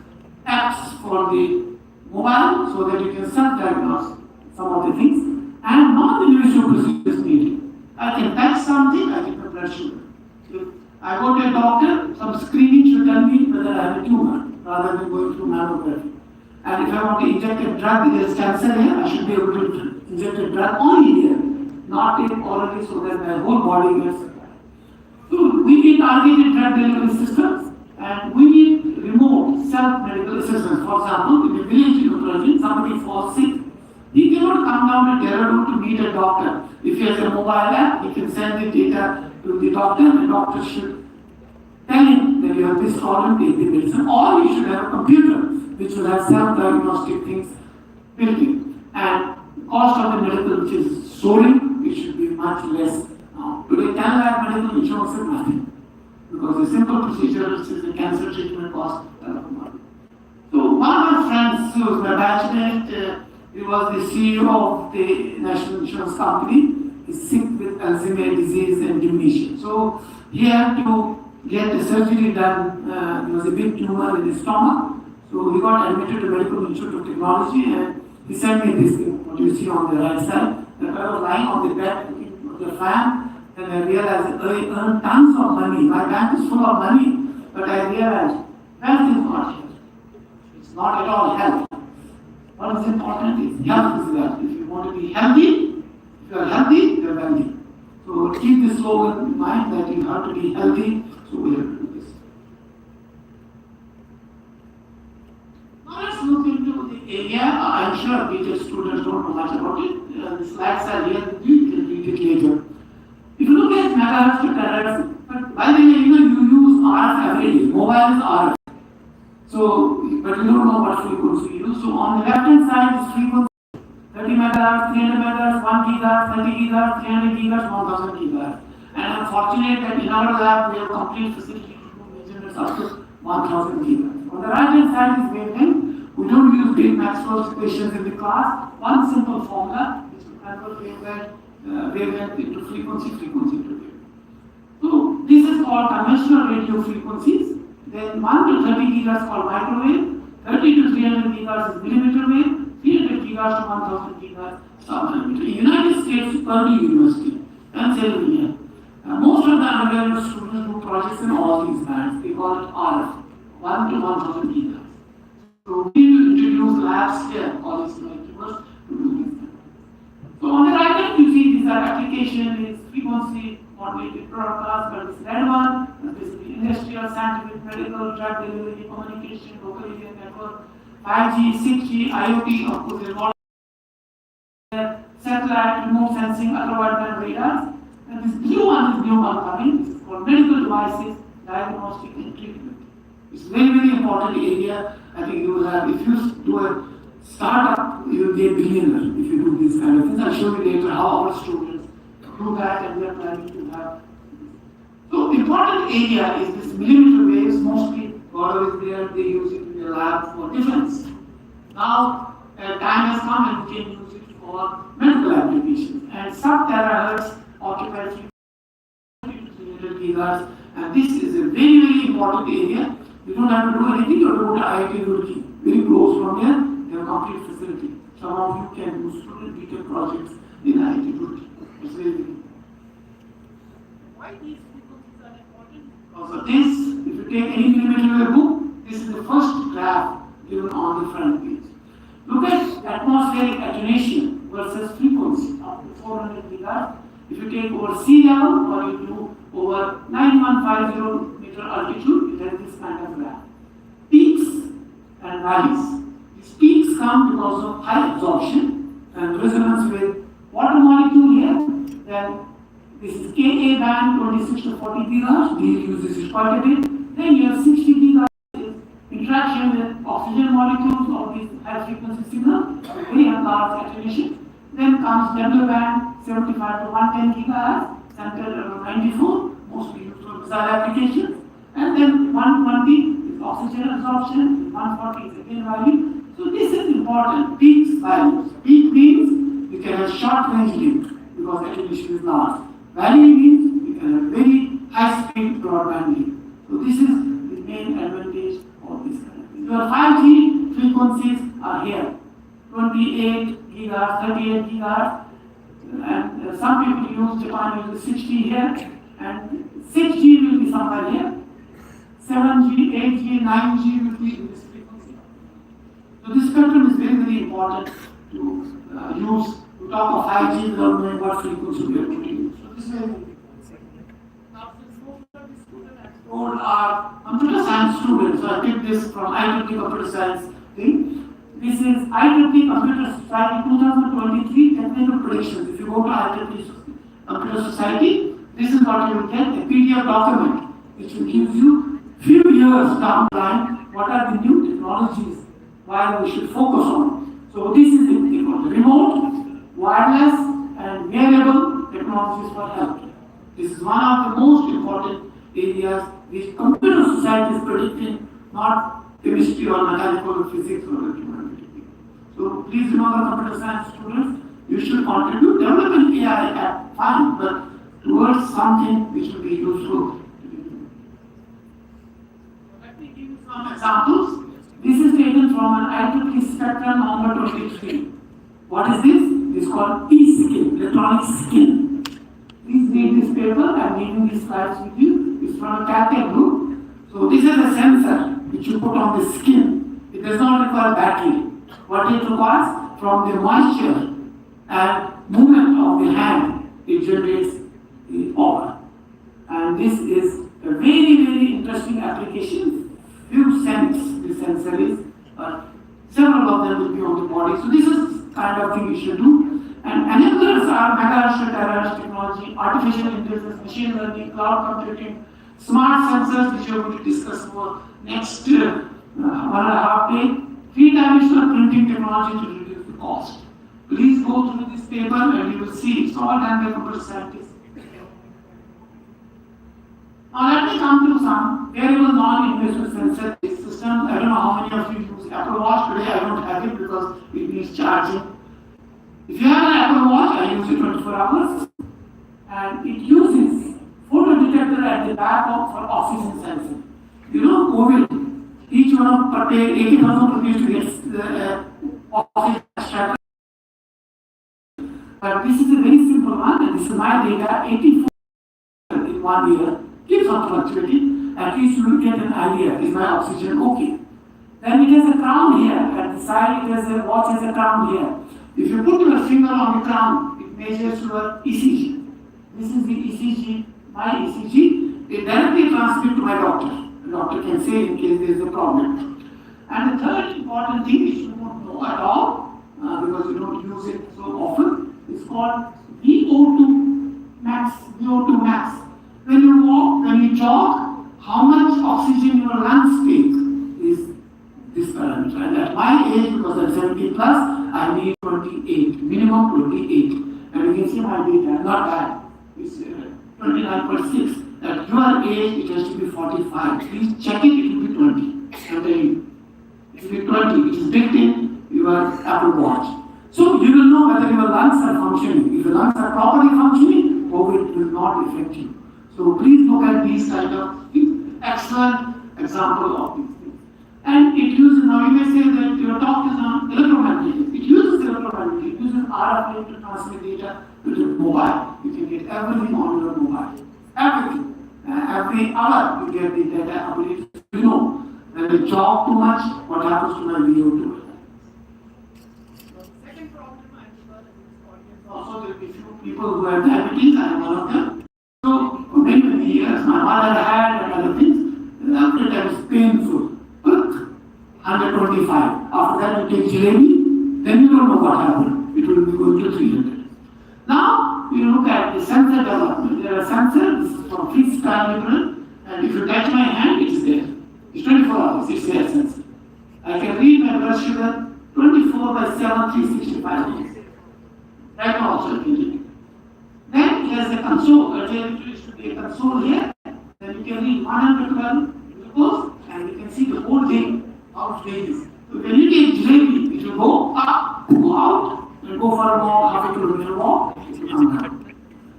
apps for the mobile so that you can self-diagnose some of the things. And non-invasive procedures needed. I can touch something, I can blood sugar. If I go to a doctor, some screening should tell me whether I have a tumor rather than going through mammography. And if I want to inject a drug, there is cancer here, I should be able to inject a drug only here, not take orally so that my whole body gets supplied. So we need targeted drug delivery systems and we need remote self-medical assistance. For example, in a village in Uttaranchal, somebody falls sick. He cannot come down to Dehradun to meet a doctor. If he has a mobile app, he can send the data to the doctor and the doctor should tell him that you have this problem, take the medicine. Or you should have a computer which will have self-diagnostic things built in. And the cost of the medical which is soaring, it should be much less. Now, today 10 lakh medical insurance is nothing. Because a simple procedure which is a cancer treatment costs a lot of money. So one of my friends who was my batchmate, he was the CEO of the national insurance company. He's sick with Alzheimer's disease and dementia. So he had to get a surgery done. There was a big tumor in his stomach. So he got admitted to Medical Institute of Technology and he sent me this thing, what you see on the right side. That I was lying on the bed looking at the fan and I realized I earned tons of money. My bank is full of money, but I realized wealth is not here. It's not at all health. What is important is health is wealth. If you want to be healthy, If you are healthy, you are wealthy. So keep this slogan in mind that you have to be healthy. So we have to do this. Now let's look into the area. I'm sure BTech students don't know much about it. The slides are here with you. You can read it later. If you look at megahertz to terahertz, but by the way, you use RF every day. Mobile is RF. So, but you don't know what frequency you use. So on the left hand side is frequency 30 megahertz, 300 megahertz, 1 gigahertz, 30 gigahertz, 300 gigahertz, 1000 gigahertz. And I'm fortunate that in our lab we have complete facility to do measurements up to 1000 gigahertz. On the right hand side is wavelength. We don't use big Maxwell's equations in the class. One simple formula which will convert wavelength into frequency into wavelength. So this is called conventional radio frequencies. Then 1 to 30 gigahertz called microwave, 30 to 300 gigahertz is millimeter wave, 300 gigahertz to 1000 gigahertz submillimeter. In United States, Purdue University, Pennsylvania, most of the undergraduate students do projects in all these bands. They call it RF, 1 to 1000 gigahertz. So we need to introduce labs here, all these multiverse to do these things. So on the right hand, you see these are application is frequency modulated broadcast, but this red one, this is the industrial, scientific, medical, drug delivery, communication, local area network, 5G, 6G, IoT, of course, there's all satellite, remote sensing, other wideband radars. And this blue one is new one coming. This is called medical devices, diagnostic and treatment. It's very important area. I think you will have, if you do a startup, you will be a billionaire if you do these kind of things. I'll show you later how our students do that, and we are planning to have. So important area is this millimeter waves. Mostly Gaurav is there, they use it in the lab for defense. Now time has come and we can use it for medical applications. And sub-terahertz occupies 300 gigahertz, and this is a very important area. You don't have to do anything, you have to go to IIT Roorkee, very close from here, they have a complete facility. Some of you can do student BTech projects in IIT Roorkee. It's very important. Why these frequencies are important? Because of this, if you take any millimeter wave book, this is the first graph given on the front page. Look at atmospheric attenuation versus frequency up to 400 gigahertz. If you take over sea level or you do over 9150 meter altitude, you get this kind of graph. Peaks and valleys. These peaks come because of high absorption and resonance with water molecule here. Then this is Ka band 26 to 40 gigahertz. These uses it quite a bit. Then you have 60 gigahertz interaction with oxygen molecules or these high frequency signals, very large attenuation. Then comes W band 75 to 110 gigahertz, centered around 94, mostly used for missile applications. And then 120 is oxygen absorption, 140 is again value. So this is important, peaks values. Peak means you can have short range link because attenuation is large. Valley means you can have very high speed broadband link. So this is the main advantage of this kind of thing. Your 5G frequencies are here. 28 gigahertz, 38 gigahertz, and some people use, Japan uses 60 here, and 6G will be somewhere here, 7G, 8G, 9G will be in this frequency. So this spectrum is very important to use. To talk of 5G without knowing what frequency we are going to use. So this is very important. Now, since most of the students at school are computer science students, so I take this from IIT Computer Science thing. This is IIT Computer Society 2023 Technical Predictions. If you go to IIT Computer Society, this is what you will get, a PDF document which will give you few years down the line what are the new technologies why we should focus on. So this is the remote, wireless and wearable technologies for healthcare. This is one of the most important areas which computer society is predicting, not chemistry or mechanical or physics or electromagnetic. So please remember, computer science students, you should contribute. Developing AI app, fine, but towards something which will be useful. Let me give you some examples. This is taken from an IEEE spectrum number 23. What is this? It is called e-skin, electronic skin. Please read this paper. I am reading these slides with you. It's from a Caltech group. So this is a sensor which you put on the skin. It does not require battery. What it requires? From the moisture and movement of the hand, it generates the power. And this is a very, very interesting application. Few cents, the sensor is, but several of them will be on the body. So this is kind of thing you should do. And enablers are mega terahertz technology, artificial intelligence, machine learning, cloud computing, smart sensors, which we are going to discuss for next 1.5 day, three-dimensional printing technology to reduce the cost. Please go through this paper and you will see it's all done by computer scientists. Now let me come to some variable non-invasive sensor systems. I don't know how many of you use Apple Watch today. I don't have it because it needs charging. If you have an Apple Watch, I use it 24 hours, and it uses photo detector at the back of for oxygen sensing. You know, COVID, each one of per day 80,000 rupees to get oxygen extractor. But this is a very simple one, and this is my data, 84 in 1 year. Keeps on fluctuating, at least you will get an idea, is my oxygen okay? Then it has a crown here, at the side it has a watch has a crown here. If you put your finger on the crown, it measures your ECG. This is the ECG, my ECG. It directly transmits to my doctor. The doctor can say in case there is a problem. And the third important thing which you don't know at all, because you don't use it so often, is called VO2 max. VO2 max. When you walk, when you jog, how much oxygen your lungs take is this parameter. And at my age, because I'm 70 plus, I need 28, minimum 28. And you can see my data, not bad. It's 29.6. At your age, it has to be 45. Please check it, it will be 20. I'm telling you. It will be 20. It is built in your Apple Watch. So you will know whether your lungs are functioning. If your lungs are properly functioning, COVID will not affect you. So please look at these kind of excellent example of these things. And it uses, now you may say that your talk is on electromagnetic. It uses electromagnetic, it uses RF wave to transmit data to the mobile. You can get everything on your mobile. Everything. Every hour you get the data ability. You know, when I jog too much, what happens to my VO2? Second problem, I'm sure that this audience also there will be few people who have diabetes, I am one of them. So, for many, many years, my mother had and other things, after that is painful. 125. After that, you take jalebi, then you don't know what happened. It will be going to 300. Now, you look at the sensor development. There are sensors, this is from fixed time, and if you touch my hand, it is there. It's 24 hours, it's there sensor. I can read my blood sugar 24 by 7, 365 days. Right now also I can read. Then there's a console, there used to be a console here, then you can read 112 glucose, and you can see the whole day, how it is. So when you take jalebi, it will go up, go out, and go for a walk, half a kilometer walk, it will come back.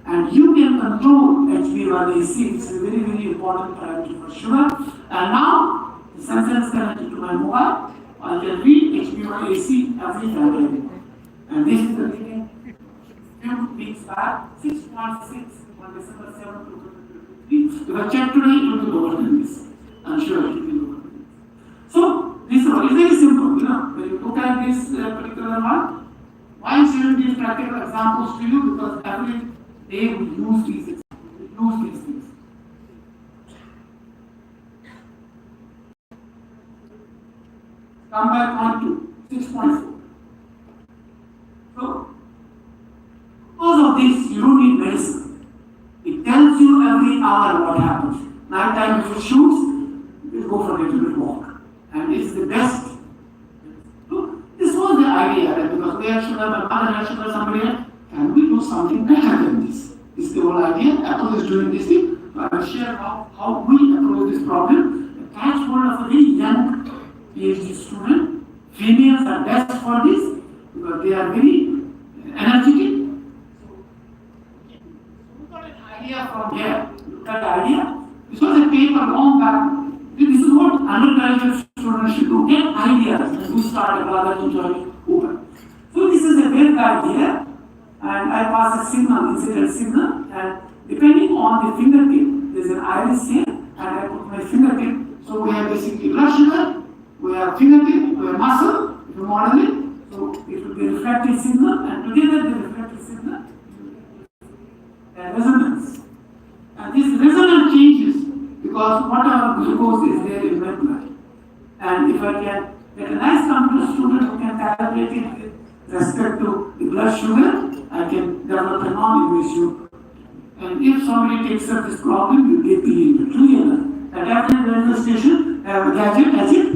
And you can control HbA1c, it's a very, very important parameter for sugar. And now, the sensor is connected to my mobile, I can read HbA1c every 5 minutes. And this is the reading. Few weeks back, 6.6 on December 7, 2023. If I check today, it will be lower than this. I'm sure it will be lower than this. So, this one is very simple. You know, when you look at this particular one, why I'm showing these practical examples to you? Because every day we use these examples, we use these things. Come back on to 6.4. So, because of this, you don't need medicine. It tells you every hour what happens. Night time, if it shoots, you go for a little bit walk. And it's the best. So, this was the idea that because we have sugar, my mother has sugar, somebody else, can we do something better than this? This is the whole idea. Apple is doing this thing. So I will share how we approach this problem. The catchword of a very young PhD student. Females are best for this because they are very energetic. Idea from here. Look at the idea. This was a paper long back. This is what undergraduate students should do. Get ideas and do start rather than join Uber. So this is a wave guide here, and I pass a signal, incident signal, and depending on the fingertip, there's an iris here, and I put my fingertip. So we have basically blood sugar, we have fingertip, we have muscle. If you model it, so it will be reflective signal, and together the reflective this is the resonance. And this resonance changes because whatever glucose is there in my blood. And if I can get a nice computer student who can calculate it with respect to the blood sugar, I can develop a non-invasive. And if somebody takes up this problem, you get the true enough. At every railway station, have a gadget, that's it.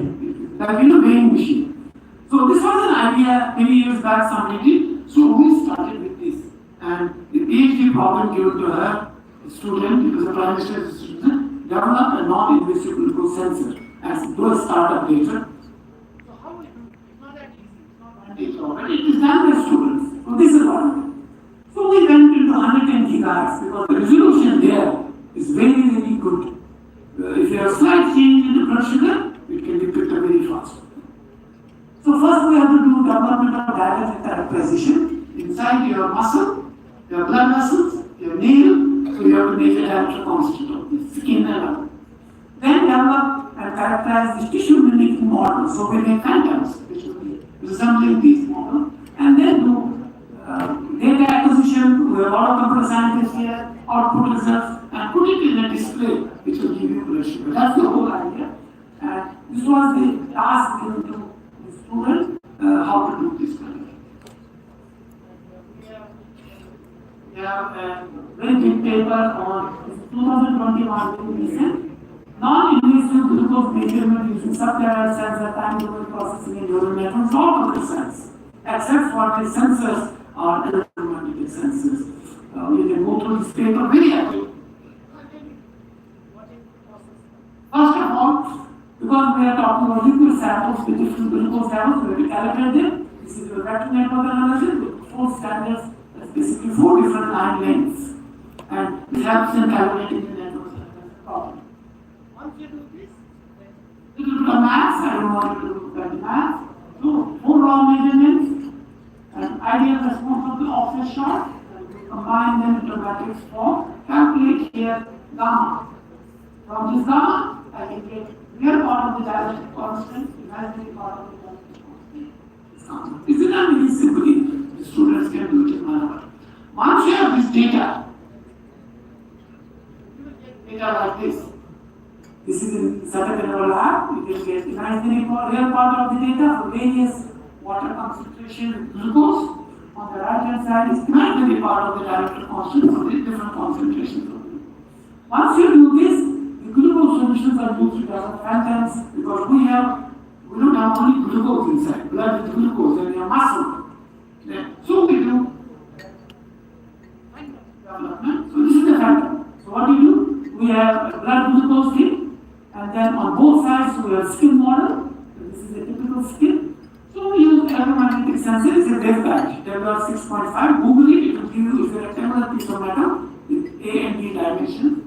Like weighing machine. So this was an idea many years back somebody did. So we started with this. And the PhD problem given to her, a student, because the prime minister's student, developed a non-invasive glucose sensor as those startup later. So how we do? It's not that easy. It's not one day job, but it is done by students. So this is what we do. So we went into 110 gigahertz because the resolution there is very, very good. If you have a slight change in the blood sugar, it can be picked up very fast. So first we have to do development of direct characterization inside your muscle, your blood vessels, your nail. So you have to make a director constant of the skin and all. Then develop and characterize the tissue mimicking model. So we make phantoms, which will be resembling these models, and then do data acquisition. We have a lot of computer scientists here, output results, and put it in a display, which will give you blood sugar. That's the whole idea. And this was the task given to the student, how to do this kind of thing. We have a very big paper on 2021 very recent. Non-invasive glucose measurement using subdermal sensor, time domain processing, and neural networks, all computer science, except for the sensors or electromagnetic sensors. We can go through this paper very actively. First of all, because we are talking about liquid samples with different glucose levels, we will calibrate them. This is a vector network analysis with 4 standards, that's basically 4 different line lengths. And this helps in calibrating the networks. Once you do this, you do the maths. I don't want you to do the maths. So, 4 raw measurements, and ideal response of the offset shot, and combine them into matrix form, calculate here gamma. From this gamma, I can get real part of the dielectric constant, imaginary part of the dielectric constant. This is not very simply, the students can do it in one hour. Once you have this data, you will get data like this. This is set up in our lab. You can get imaginary real part of the data for various water concentration glucose. On the right hand side is imaginary part of the dielectric constant for the different concentrations. Once you do this, the glucose solutions are used to develop phantoms because we don't have only glucose inside, blood with glucose and your muscle. So we do development. So this is the phantom. So what do you do? We have a blood glucose thing, and then on both sides we have skin model. So this is a typical skin. So we use electromagnetic sensor. It's a waveguide, WR6.5. Google it, it will give you a rectangular piece of metal with A and B dimensions.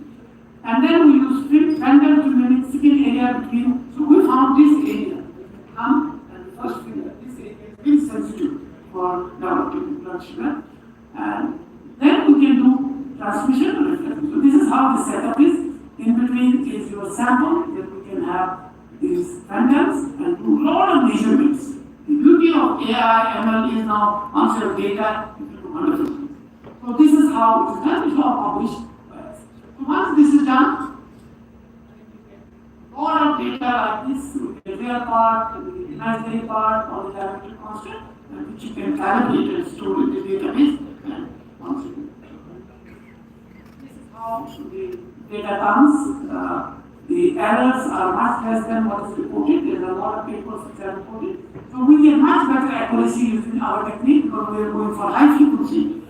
And then we use phantom to mimic skin area between. So we found this area, thumb and the first finger. This area is very sensitive for developing blood sugar. And then we can do transmission or reflection. So this is how the setup is. In between is your sample, then we can have these phantoms and do a lot of measurements. The beauty of AI, ML is now, once you have data, you can do wonderful things. So this is how it is done. It's all published. So once this is done, a lot of data like this, the real part, the imaginary part, or the dielectric constant, and which you can calibrate and store in the database. And once you do, this is how the data comes. The errors are much less than what is reported. There are a lot of papers which are reported. So we get much better accuracy using our technique because we are going for high frequency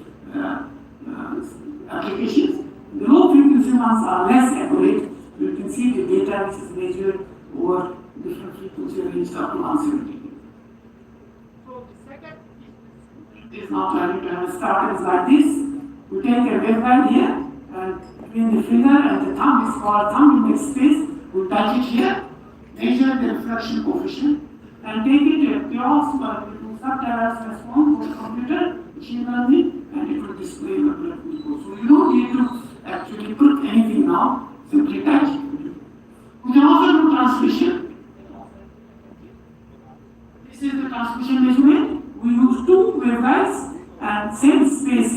applications. The low frequency ones are less accurate. You can see the data which is measured over different frequency range up to 170. So the second is now trying to have starters like this. We take a waveguide here, and between the finger and the thumb is called thumb index space. We touch it here, measure the reflection coefficient, and take it to a kiosk or to subterraneous response to the computer, machine learning, and it will display the blood glucose. So you don't need to actually put anything now, simply touch it. We can also do transmission. This is the transmission measurement. We use 2 waveguides and same space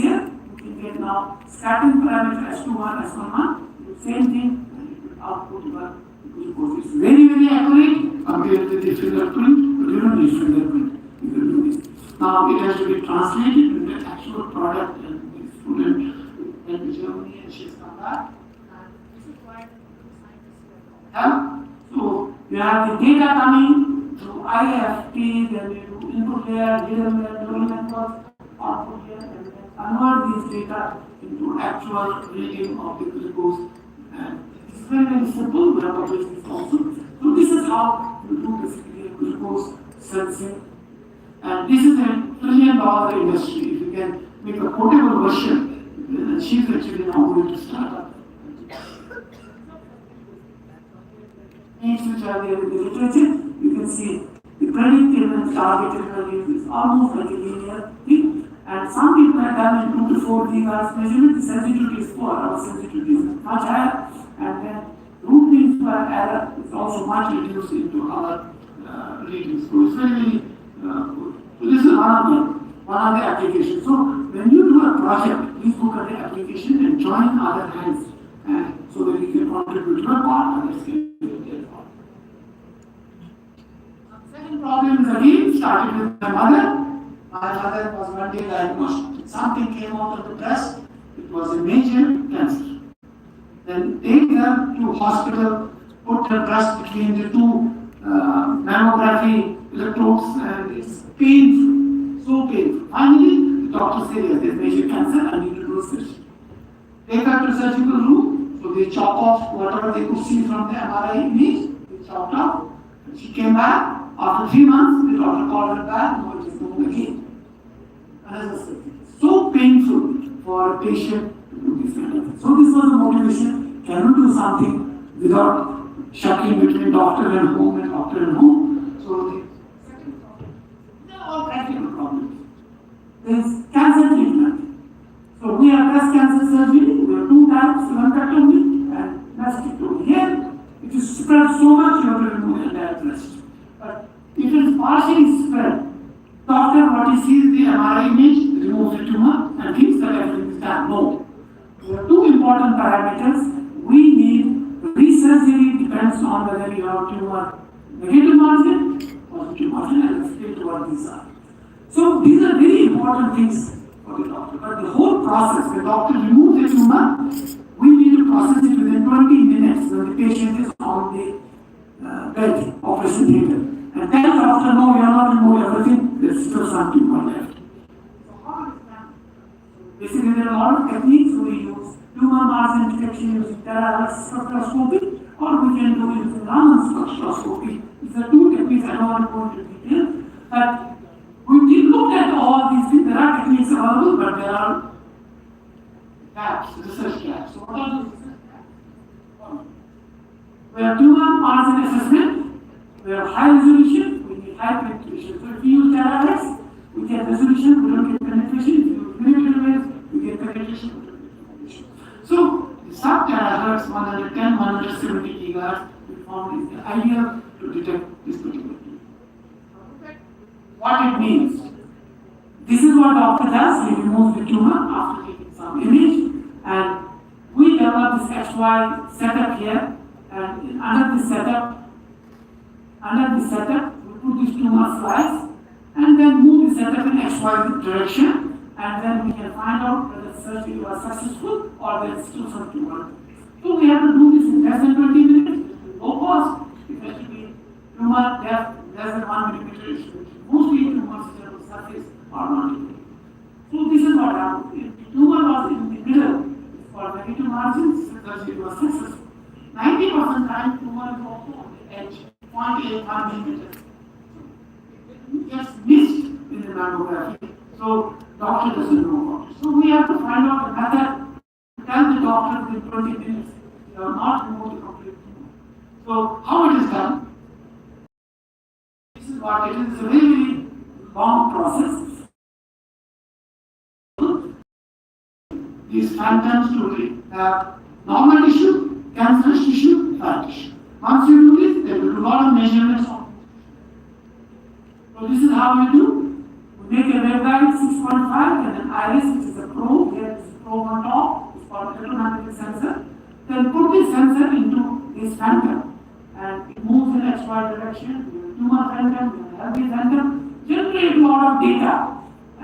statin parameter S21, S11, the same thing, and it will output your glucose. It's very, very accurate compared to the fingerprint, but you don't need fingerprint. You will do this. Now it has to be translated to the actual product, and the student went to Germany and she's come back. And this is why so you have the data coming through IFT, then you do input layer, data layer, neural networks, output layer, and then convert these data into actual reading of the glucose. And it's very, very simple. We have published this also. So this is how you do basically glucose sensing. And this is a $1 trillion industry. If you can make a portable version, she's actually now going to start up. Needs which are there in the literature, you can see the predictive and targeted values is almost like a linear thing. And some people have done in 2 to 4 GHz measurement, the sensitivity is 4, our sensitivity is much higher, and then root mean square error is also much reduced into our readings. So it's very, very good. So this is one of the applications. So when you do a project, please look at the application and join other hands, and so that you can contribute to your part and scale their part. Second problem is again started with my mother. My mother was one day diagnosed. Something came out of the breast. It was a major cancer. Then take her to hospital, put her breast between the two mammography electrodes, and it's painful, so painful. Finally, the doctor said, yes, there's major cancer, I need to do a surgery. Take her to surgical room, so they chop off whatever they could see from the MRI image, they chopped off. And she came back. After 3 months, the doctor called her back, no, it is going again. Another surgery. So painful for a patient to do this kind of thing. So this was the motivation. Can we do something without shuttling between doctor and home? So the second problem, these are all practical problems. There is cancer treatment. So we have breast cancer surgery, we have 2 types, lumpectomy and mastectomy. Here, it is spread so much, you have to remove the entire breast. But if it is partially spread, doctor, what he sees the MRI image, removes the tumor and thinks that everything is done. No. There are 2 important parameters. We need resurgery depends on whether you have tumor negative margin, positive margin, and explain to what these are. So these are very important things for the doctor. But the whole process, the doctor removes the tumor, we need to process it within 20 minutes when the patient is on the bed, operation theater. And then after, no, we are not removing everything, there's still some tumor left. So how is that? Basically, there are a lot of techniques we use. Tumor margin detection using terahertz spectroscopy, or we can do using Raman spectroscopy. These are 2 techniques, I don't want to go into detail. But we did look at all these things. There are techniques available, but there are gaps, research gaps. So what are those research gaps? We have tumor margin assessment, we have high resolution, we need high penetration. So if we use terahertz, we get resolution, we don't get penetration. If we use millimeter waves, we get penetration. So the sub-terahertz, 110, 170 gigahertz, we found is the ideal to detect this particular thing. What it means. This is what doctor does. He removes the tumor after taking some image, and we develop this XY setup here. And under this setup, we put this tumor slice, and then move the setup in XY direction, and then we can find out whether surgery was successful or there is still some tumor. So we have to do this in less than 20 minutes. Low cost. It has to be tumor depth less than 1 millimeter. Mostly tumors that on the surface are not in. So this is what happened. If the tumor was in the middle, for negative margins, surgery was successful. 90% time tumor is also on the edge, 0.81 millimeter. It gets missed in the mammography. So doctor doesn't know about it. So we have to find out a method to tell the doctor within 20 minutes you are not removed the complete tumor. So how it is done? This is what it is. It's a very, very long process. These phantoms to have normal tissue, cancerous tissue, fat tissue. Once you do this, there will be a lot of measurements on it. So this is how we do. We make a waveguide 6.5 and an iris, which is a probe. Here is a probe on top. phantom, and it moves in XY direction, tumor phantom, healthy phantom, generate a lot of data,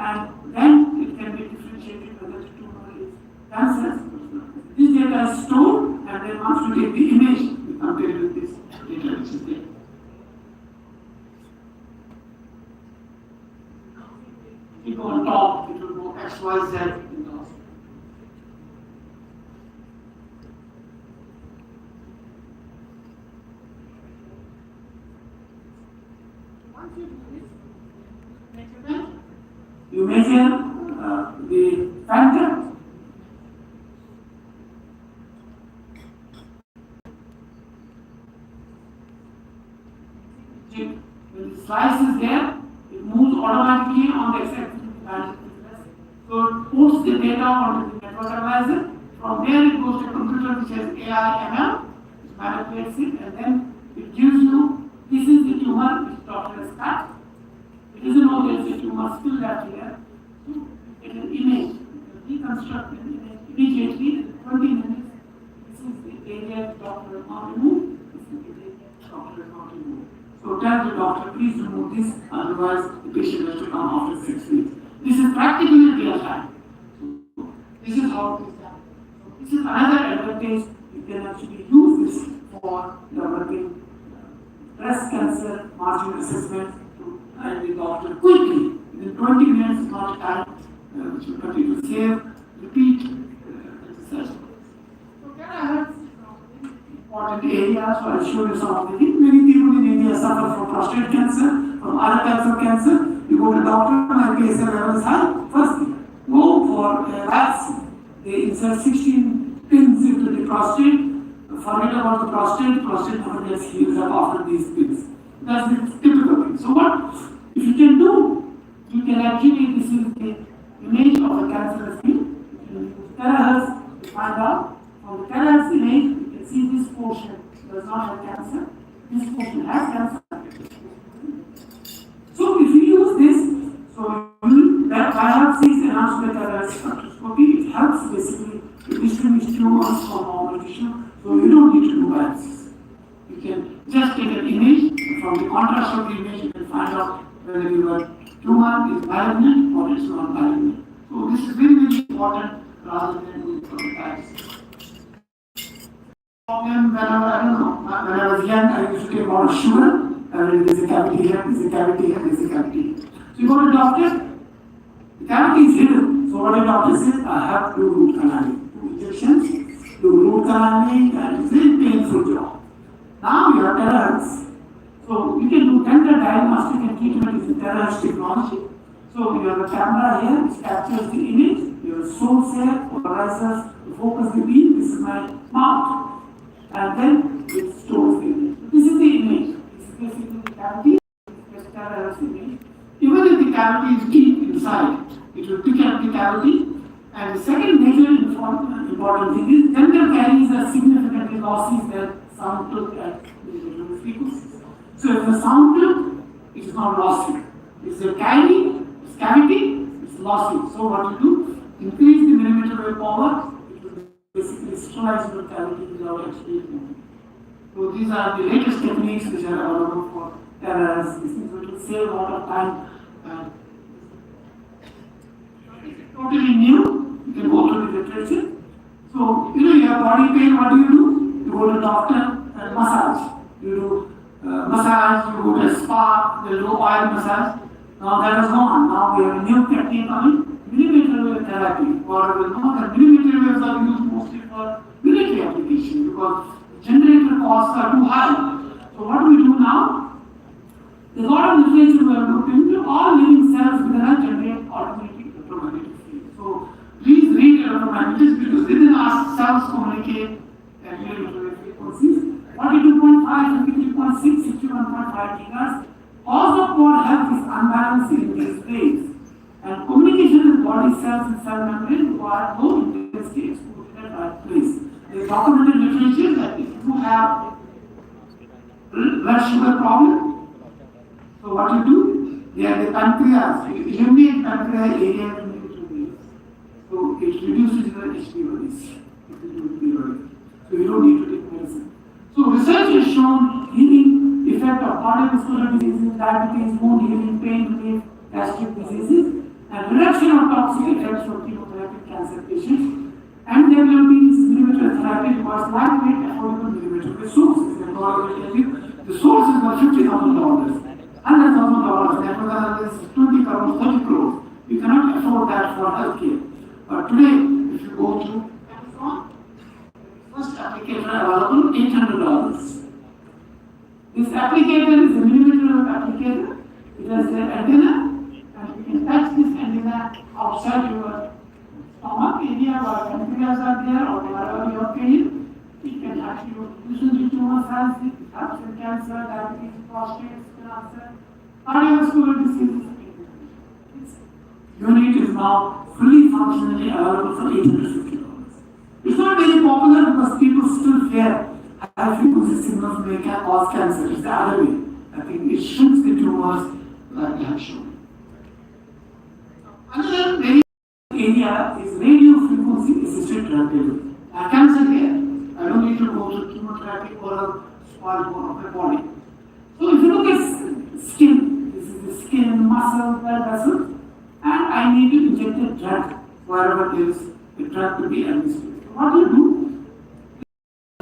and then it can be differentiated whether the tumor is cancer. This data is stored, and then once you take the image, you compare with this data which is there. If you go on top, it will go X, Y, Z in the hospital. Once you do this, measurement, you measure the factor. When the slice is there, it moves automatically on the x-axis. So it puts the data onto the network analyzer. From there it goes to a computer which has AI ML, which manipulates it, and then it gives you, this is the tumor which doctor has cut. It doesn't know there is a tumor still left here. So it is an image, reconstruct an image immediately in 20 minutes. This is the area the doctor has not removed. This is the area the doctor has not removed. So tell the doctor, please remove this, otherwise the patient has to come after 6 weeks. This is practically real time. So this is how it is done. So this is another advantage. You can actually use this for developing breast cancer margin assessment to guide the doctor quickly. Within 20 minutes is not time which will continue to save, repeat exercise. So terahertz is important area, so I'll show you some of the things. Many people in India suffer from prostate cancer, from other types of cancer. You go to the doctor, my PSA level is high. First, go for a vaccine. They insert 16 pins into the prostate. Forget about the prostate never gets healed up after these pins. That's the typical thing. So what if you can do? You can actually, this is the image of a cancerous skin. You can use terahertz to find out. From the terahertz image, you can see this portion does not have cancer. This portion has cancer. So if you use this, so that biopsy is enhanced by terahertz spectroscopy. It helps basically to distinguish tumors from normal tissue. So you don't need to do biopsies. You can just take an image. From the contrast of the image, you can find out whether your tumor is malignant or it's not malignant. So this is very, very important rather than doing some biopsy. When I was young, I used to take a lot of sugar. There's a cavity here, there's a cavity here, there's a cavity here. So you go to the doctor, the cavity is hidden. So what the doctor says, I have to do root canaling. 2 injections, do root canaling, and it's a very painful job. Now you have terahertz. So you can do tender diagnostic and treatment using terahertz technology. So you have a camera here which captures the image. You have source here, polarizers to focus the beam. This is my mouth. And then it stores the image. This is the image. This is basically the cavity. This is terahertz image. Even if the cavity is deep inside, it will pick up the cavity. And the second major important thing is tender caries are significantly lossy than sound tooth at the frequencies. So if the sound tooth, it is not lossy. If the cavity, it's lossy. So what you do, increase the millimeter wave power, it will basically sterilize the cavity without exploding. So these are the latest techniques which are available for terahertz. This is going to save a lot of time. Totally new. You can go through the literature. So you have body pain. What do? You go to the doctor and massage. You do massage. You go to a spa. They do oil massage. Now that is gone. Now we have a new technique coming. Millimeter wave therapy. Or we know that millimeter waves are used mostly for military application because generator costs are too high. So what do we do now? There's a lot of literature we have looked into. All living cells within us generate automatic electromagnetic field. So please read electromagnetics because within us cells communicate at millimeter wave frequencies. 42.5, 53.6, 61.5 gigahertz. Cause of poor health is unbalance in these waves. And communication with body cells and cell membrane require low intensity exposure at right place. There is documented literature that if you have blood sugar problem, so what you do? They are the pancreas. You eliminate pancreas area in millimeter waves. So it reduces your HbA1c. So you don't need to take medicine. So research diabetes, wound healing, pain relief, gastric diseases, and reduction of toxic effects from chemotherapy cancer patients. And developing this millimeter therapy requires lightweight, affordable millimeter resources. And God will tell you, the source is about $50,000, $100,000, that was another 20 crores, 30 crores. You cannot afford that for healthcare. But today, if you go to Amazon, first applicator available $800. This applicator is a millimeter applicator. It has an antenna, and you can touch this antenna outside your stomach area where pancreas are there or wherever you are pain. It can actually listen to tumor cells, it helps in cancer, diabetes, prostate cancer, cardiovascular diseases. This unit is now fully functionally available for $850. It's not very popular because people still fear high frequency signals may cause cancer. It's the other way. I think it shrinks the tumors like we have shown. Another very area is radio frequency assisted drug delivery. Cancer here. I don't need to go through chemotherapy or a spoiled bone of my body. So if you look at skin, this is the skin, muscle, blood vessels, and I need to inject a drug wherever there is a drug to be administered. So what do you do?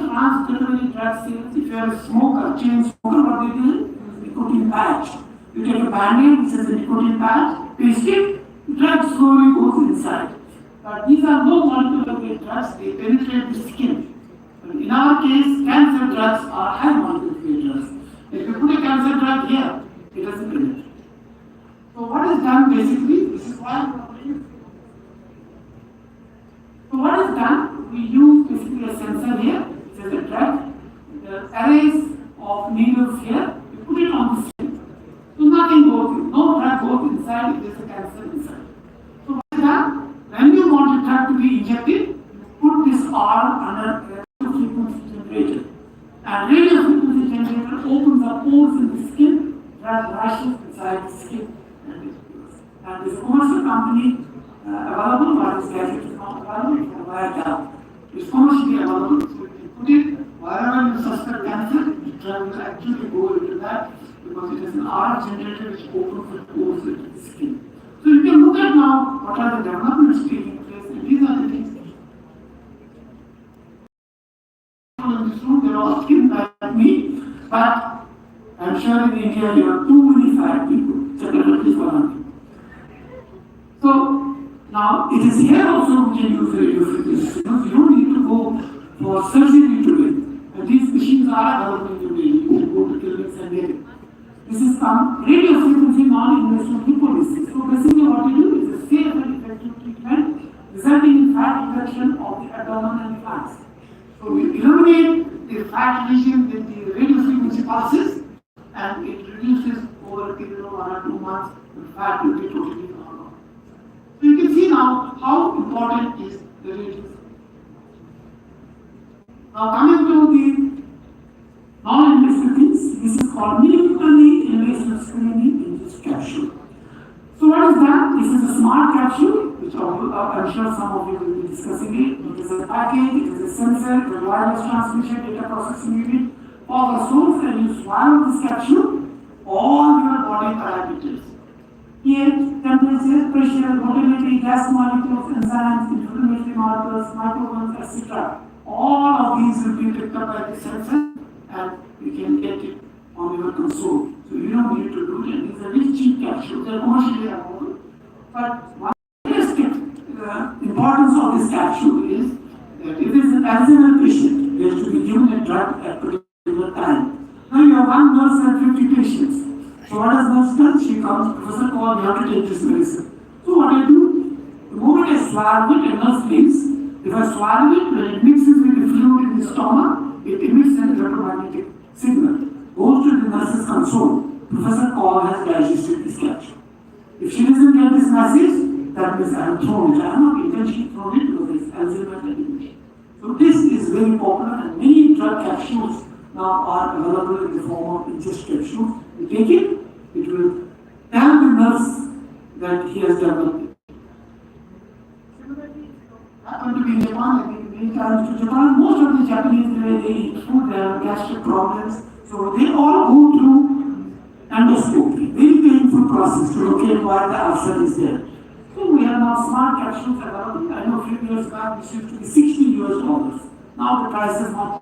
Transdermally drug sales, if you are a smoker, chain smoker, what do you do? Use nicotine patch. You take a band-aid, which is a nicotine patch, paste it, drug slowly goes inside. But these are low molecular weight drugs, they penetrate the skin. But in our case, cancer drugs are high molecular weight drugs. If you put a cancer drug here, it doesn't penetrate. So what is done basically, this is why so what is done, we use basically a sensor here, which is a drug, the arrays of needles here, we put it on the skin. So nothing goes in, no drug goes inside if there is a cancer inside. So what is done? When you want a drug to be injected, you put this arm under a radio frequency generator. And radio frequency generator opens up pores in the skin, drug rushes inside the skin. And this commercial company available, but this gadget is not available, via GAP. It's commercially available, so you can put it wherever you suspect cancer, the drug will actually go into that because it is an R generator which opens the pores into the skin. So you can look at now what are the developments taking place, and these are the things. In this room, they're all skin like me, but I'm sure in India you have too many fat people, secretary for nothing. So now it is here also we can use radio frequency signals. You don't need to go for surgery today. And these machines are available today. You can go to clinics and get it. This is some radio frequency non-invasive lipolysis. So basically what you do is a safe and effective treatment resulting in fat reduction of the abdominal fats. So we eliminate the fat region with the radio frequency pulses and it reduces over a period of 1 or 2 months the fat will be totally gone. So you can see now how important is the radio. Now coming to the non-invasive things, this is called minimally invasive screening in this capsule. So what is that? This is a smart capsule, which I'm sure some of you will be discussing it. It is a package, it is a sensor, the wireless transmission data processing unit for the source, and you swallow this capsule, all your body parameters. Here, temperature, pressure, motility, gas molecules, enzymes, inflammatory markers, microbes, etc. All of these will be picked up by the sensor and you can get it on your console. So you don't need to do it. And these are very cheap capsules. They are commercially available. But one importance of this capsule is that if it is an Alzheimer's patient, they have to be given a drug at a particular time. Now you have one nurse and 50 patients. So what does nurse do? She comes, Professor Paul, you have to take this medicine. So what I do, the moment I swallow it, a nurse leaves. If I swallow it, when it mixes with the fluid in the stomach, it emits an electromagnetic signal. Goes to the nurse's console. Professor Paul has digested this capsule. If she doesn't get this message, that means I have thrown it. I have not intentionally thrown it because it's Alzheimer's medication. So this is very popular and many drug capsules now are available in the form of ingest capsules. You take it, it will tell the nurse that he has developed it. Similarly, happened to be in Japan, I think many times to Japan, most of the Japanese, the way they eat food, they have gastric problems. So they all go through endoscope. process to locate where the ulcer is there. So we have now smart capsules available. I know a few years back this used to be $60. Now the price is much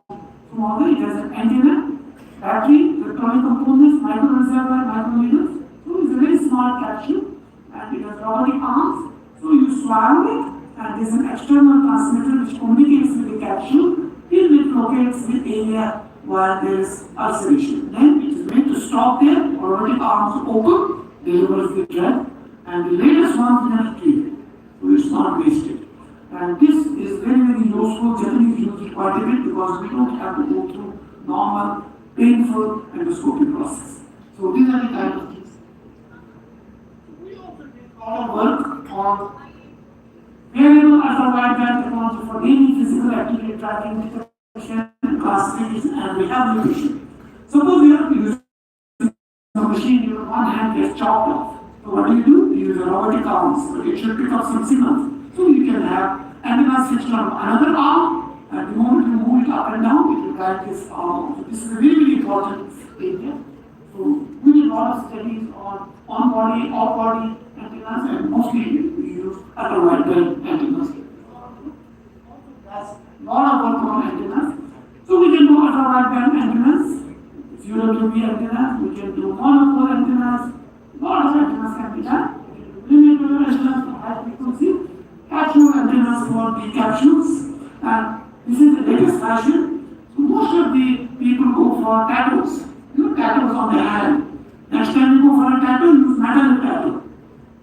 smaller. It has an antenna, battery, electronic components, micro reservoir, micrometers. So it's a very small capsule and it has robotic arms. So you swallow it and there is an external transmitter which communicates with the capsule till it locates the area where there is ulceration. Then it is made to stop there, robotic arms open, delivers the drug, and the latest one is not treated. So it's not wasted. And this is very, very useful. Japanese use it quite a bit because we don't have to go through normal, painful endoscopy process. So these are the kind of things. We also did a lot of work on variable ultraviolet technology for daily physical activity tracking, detection, classification, and rehabilitation. Suppose you are using a machine, your one hand gets chopped off. So what do? You use a robotic arms, but it should pick up some signals. So you can have antennas switched on another arm, and the moment you move it up and down, it will guide this arm. So this is a really, really important area. So we did a lot of studies on body, off body antennas, and mostly we use ultraviolet antennas. That's a lot of work on antennas. So we can do ultraviolet antennas, UWB antennas, we can do monopole antennas. A lot of antennas can be done. Millimeter antennas for high frequency, capsule antennas for the capsules, and this is the latest fashion. So most of the people go for tattoos. You know, tattoos on their hand. Next time you go for a tattoo, use metal tattoo.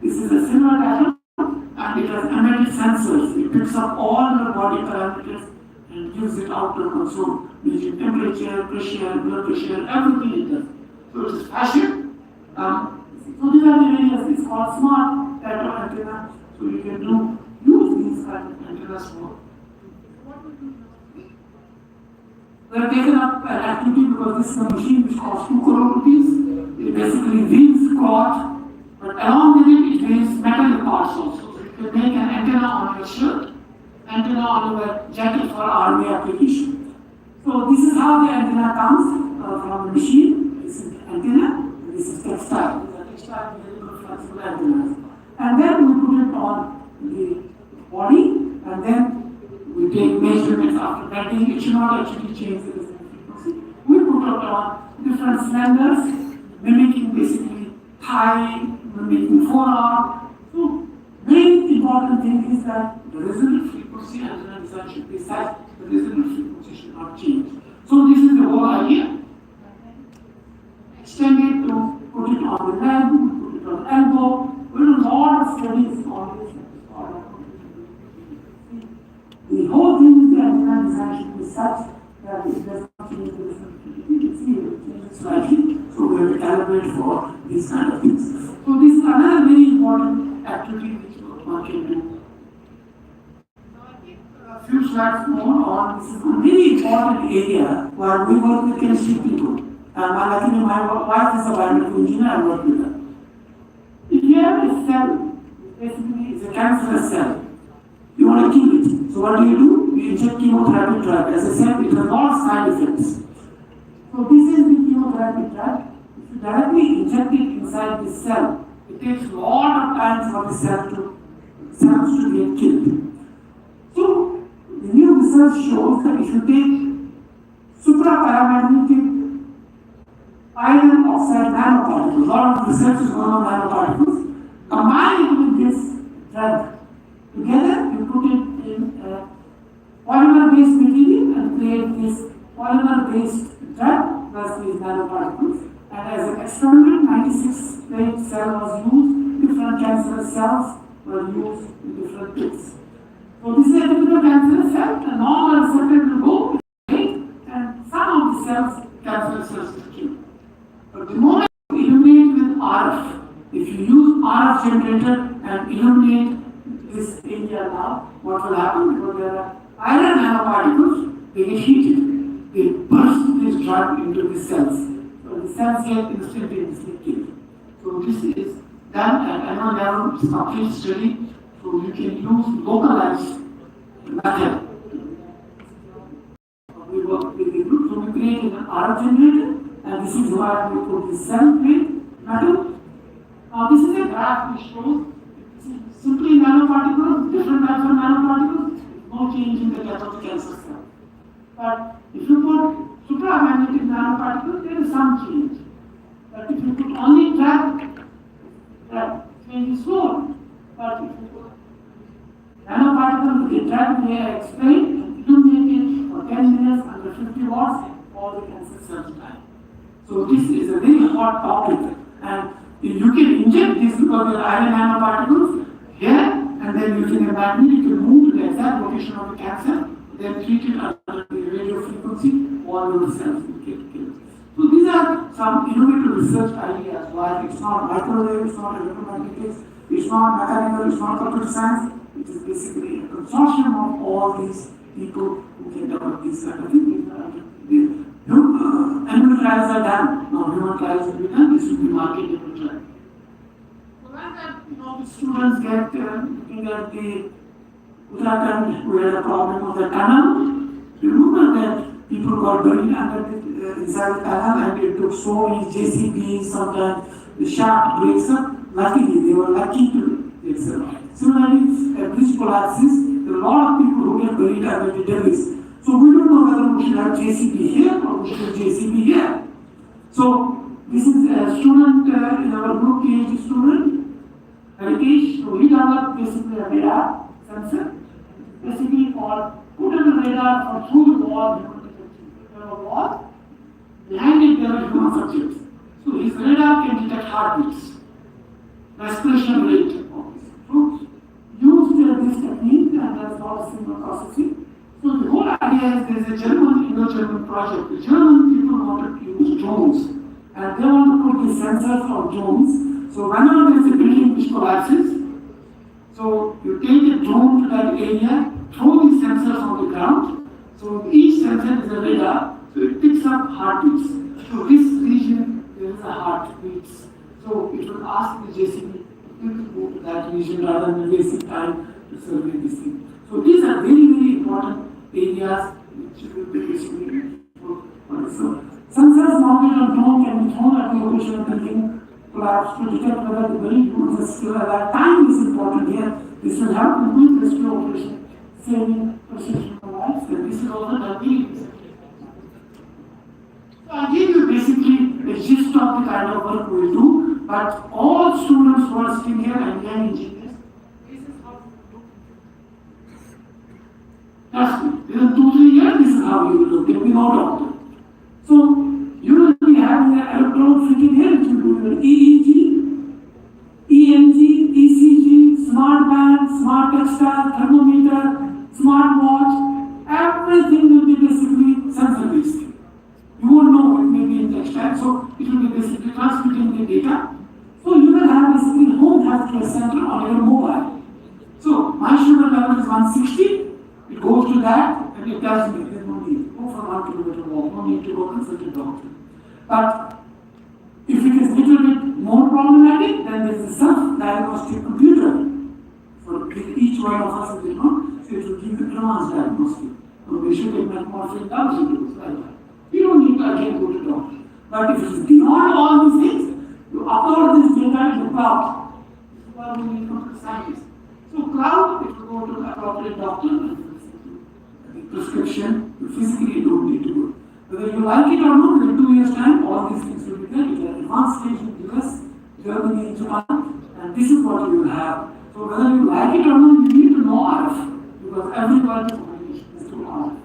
This is a similar tattoo, and it has embedded sensors. It picks up all the body parameters and gives it out to the console, measuring temperature, pressure, blood pressure, everything it does. So it is fashion. So these are the areas. It's called smart tattoo antenna. So you can use these kind of antennas for. We have taken up an activity because this is a machine which costs 2 crore rupees. It basically weighs cloth, but along with it, it weighs metal parts also. So you can make an antenna on your shirt, antenna on your jacket for army application. So this is how the antenna comes from the machine. This is the antenna, this is textile. These are textile variable flexible antennas. And then we put it on the body, and then we take measurements after bending. It should not actually change the frequency. We put it on different cylinders, mimicking basically thigh, mimicking forearm. So, very important thing is that the resonant frequency antenna design should be set. The resonant frequency should not change. So, this is the whole idea. Extend it to put it on the leg, put it on the elbow. We do a lot of studies on this. The whole thing is the antenna design should be such that it does not change the resonant frequency. You can see it changes slightly. So we have to calibrate for these kind of things. So this is another very important activity which one can do. A few slides more on this is a very important area where we work with chemistry people. Luckily my wife is a biomedical engineer, I work with her. If you have a cell, basically it's a cancerous cell, you want to kill it. So what do? You inject chemotherapy drug. As I said, it has a lot of side effects. So this is the chemotherapy drug. If you directly inject it inside the cell, it takes a lot of time for the cells to get killed. So the new research shows that if you take supraparamagnetic iron oxide nanoparticles, a lot of research is going on nanoparticles, combine it with this drug. Together, you put it in a polymer-based material and create this polymer-based drug plus these nanoparticles. And as an experiment, 96 plate cell was used, different cancerous cells were used in different plates. So this is a typical cancerous cell, a normal receptor will go, and some of the cells, cancerous cells will kill. But the moment you illuminate with RF, if you use RF generator and illuminate this area now, what will happen? Because there are iron nanoparticles, they get heated. They burst this drug into the cells. So the cells get instantaneously killed. So this is done at animal level, it's complete study. So you can use localized method. We work with the group, so we create an RF generator, and this is where we put the cell plate metal. Now this is a graph which shows simply nanoparticles, different types of nanoparticles, no change in the death of the cancer cell. But if you put supramagnetic nanoparticles, there is some change. But if you put only trap, that change is slow. But if you put nanoparticles, the trap may I explained and illuminated for 10 minutes under 50 watts, all the cancer cells die. So this is a very hot topic, and you can inject this because there are iron nanoparticles here, and then using a magnet you can move to the exact location of the cancer, then treat it under the radio frequency, all those cells will get killed. So these are some innovative research ideas. Why it's not microwave, it's not electromagnetics, it's not mechanical, it's not computer science. It is basically a consortium of all these people who can develop these kind of things. Animal trials are done. Now human trials will be done. This will be marketable trial. So when that the students get looking at the Uttaranchal, who had a problem of the tunnel, remember that people got buried under the inside the tunnel, and it took so many JCBs. Sometimes the shaft breaks up. Luckily, they were lucky to get survived. Similarly, at bridge collapses, there are a lot of people who get buried under the debris. So we don't know whether we should have JCB here or we should have JCB here. So this is a student in our group, PhD student, Rikesh. So he developed basically a radar sensor, basically for put on the radar for through the wall human detection. There are a wall, behind it there are human subjects. So his radar can detect heartbeats, respiration rate. So used this technique, and that's not a simple processing. So the whole idea is there's a German, Indo-German project. The German people wanted to use drones, and they want to put the sensors on drones. So whenever there's a building which collapses, so you take a drone to that area, throw these sensors on the ground. So each sensor is a radar, so it picks up heartbeats. So this region there is a heartbeat. So it will ask the JCB to go to that region rather than wasting time to survey this thing. So these are very, very important areas which will be basically so sensors mounted on drone can be thrown at the location of the building collapse to detect whether the buried humans are still alive. Time is important here. This will help in quick rescue operation, saving precision of lives. And this is also the key. So I gave you basically a gist of the kind of work we do, but all students who are sitting here and young engineers, this is how we do. Trust me, within 2-3 years, this is how you will look. There will be no doctor. So you will be having an electrode fitted here, which will do your EEG, EMG, ECG, smart band, smart textile, thermometer, smart watch. Everything will be basically sensor-based. You won't know it may be in textile, so it will be basically transmitting the data. So you will have basically home healthcare center on your mobile. So my sugar level is 160. It goes to that, and it tells me there's no need. Go for 1 kilometer walk, no need to go consult a doctor. But if it is a little bit more problematic, then there is a self-diagnostic computer for each one of us, so it will give you advanced diagnostic. So we should take metformin 1,000 doses like that. You don't need to again go to doctor. But if it is beyond all these things, you upload this data in the cloud. This is why we need computer scientists. So cloud, it will go to the appropriate doctor. Prescription, you physically don't need to do it. Whether you like it or not, in 2 years' time, all these things will be there. You can advanced stage in the US, Germany, Japan, and this is what you will have. So whether you like it or not, you need to know RF, because everybody's communication is through RF.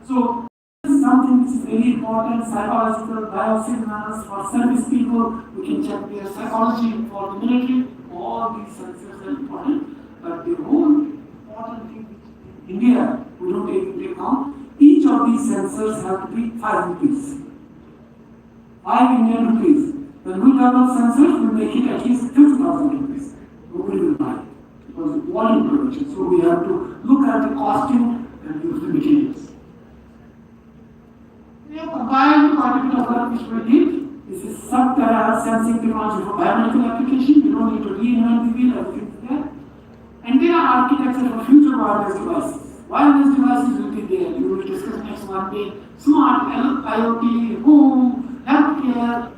So this is something which is very important, psychological biosignals for service people. We can check their psychology for the military. All these sensors are important, but the whole important thing in India, we don't take into account, each of these sensors have to be 5 rupees. 5 Indian rupees. When we develop sensors, we make it at least 50,000 rupees. Nobody will buy it. Because it's volume production. So we have to look at the costing and use the materials. We have combined quite a bit of work which we did. This is sub-terahertz sensing technology for biomedical application. You don't need to reinvent the wheel, everything is there. And there are architecture for future wireless devices. Wireless devices will be there. You will discuss next one day. Smart IoT, home, healthcare.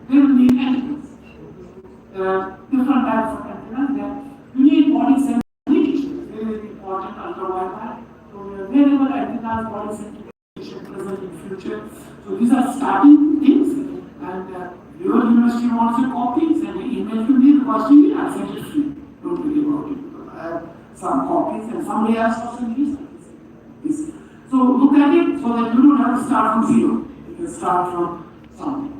They will need anything. There are different types of antennas. You need body center communication. Very, very important ultra wideband. So we have variable antennas, body center communication present in future. So these are starting things. And your university wants your copies and the email to me requesting it, I'll send it free. Don't worry about it. I have some copies and somebody else also needs this. So look at it so that you don't have to start from zero. You can start from something.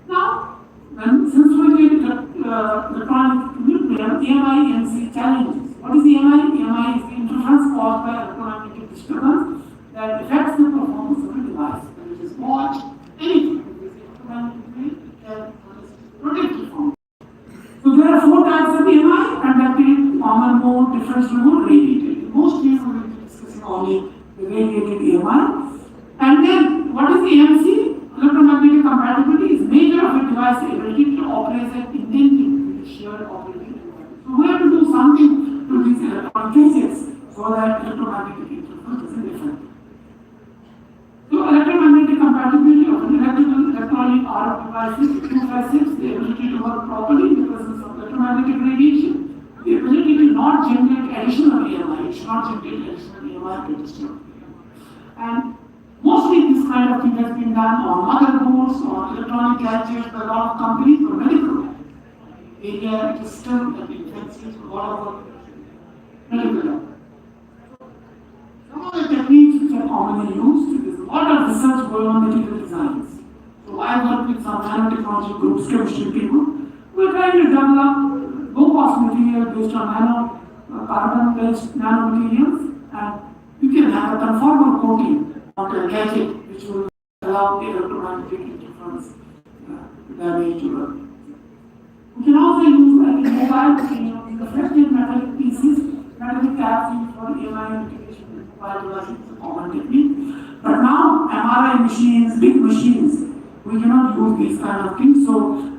Now, since we did electronic nuclear, EMI-EMC challenges. What is EMI? EMI is the interference caused by electromagnetic disturbance that affects the performance of the device. Whether it is watch, anything. Protected from. So there are 4 types of EMI: conductive, common mode, differential mode, radiated. In most cases, we will be discussing only the radiated EMI. And then, what is EMC? Electromagnetic compatibility is measure of a device's ability to operate as intended with the shared operating environment. So we have to do something to these electronic gadgets so that electromagnetic interference doesn't affect. So electromagnetic compatibility of an electronic RF devices with 2 facets: the ability to work properly in the presence of electromagnetic radiation, the ability to not generate additional EMI, it should not generate additional EMI to disturb. And mostly this kind of thing has been done on motherboards, on electronic gadgets, by a lot of companies for medical area. It is still at the infancy for a lot of medical. Some of the techniques which are commonly used, there is a lot of research going on material designs. So I work with some nanotechnology groups, chemistry people. We are trying to develop low-cost material based on carbon-based nanomaterials, and you can have a conformal coating on the gadget which will allow the electromagnetic interference damage. We can also use like in mobile, reflected metallic pieces, metallic caps used for EMI mitigation in mobile devices is a common technique. But now MRI machines, big machines, we cannot use these kind of things. So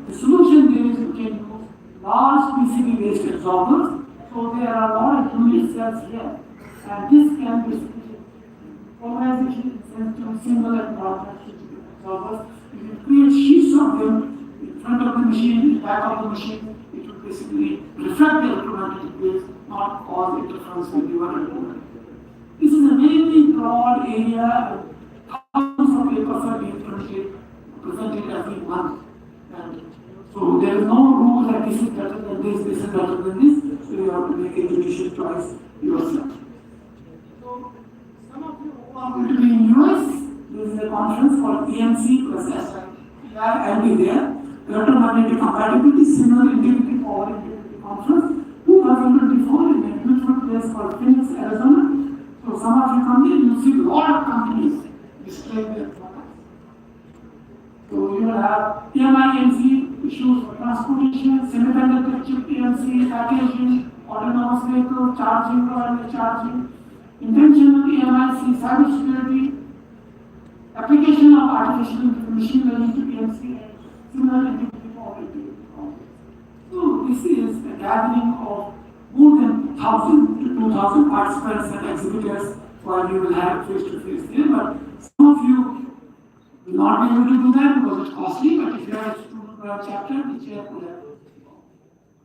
the solution there is we can use large PCB-based absorbers. So there are a lot of unit cells here, and this can be polarization sensitive single and broadband absorbers. You can create sheets of them in front of the machine, in the back of the machine. It will basically reflect the electromagnetic waves, not cause interference with your electromagnetic. This is a very, very broad area. Thousands of papers are being presented every month. And so there is no rule that this is better than this is better than this. So you have to make a judicious choice yourself. So some of you who are going to be in US, there is a conference called EMC plus SI. I'll be there. Electromagnetic compatibility, similar integrity power integrity conference, 2024 in a beautiful place called Phoenix, Arizona. So some of you come here, you'll see a lot of companies displaying their products. So you will have EMI-EMC issues for transportation, semiconductor chip EMC, packaging, autonomous vehicle, charging, wireless charging, intentional EMIC, cybersecurity, application of artificial machine learning to EMC, and similar integrity power integrity concepts. So this is a gathering of more than 1,000 to 2,000 participants and exhibitors, while you will have face-to-face there. But some of you will not be able to do that because it's costly, but if you have a student or a chapter, the chair will have.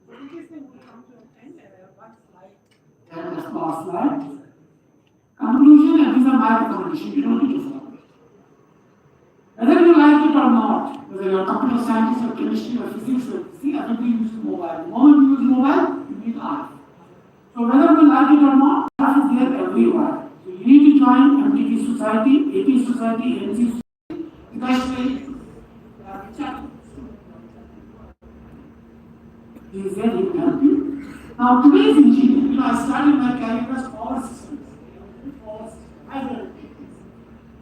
So in case they will come to an end, I have one slide. And the last slide. Conclusion, and these are my recommendations, you don't need to follow it. Whether you like it or not, whether you're a computer scientist or chemistry or physics or see, everybody uses mobile. The moment you use mobile, you need RF. So whether we like it or not, RF is there everywhere. So you need to join MTT Society, AP Society, NC Society. The best way is to chat. He is there, he will help you. Now today's engineering, I started my career as power systems.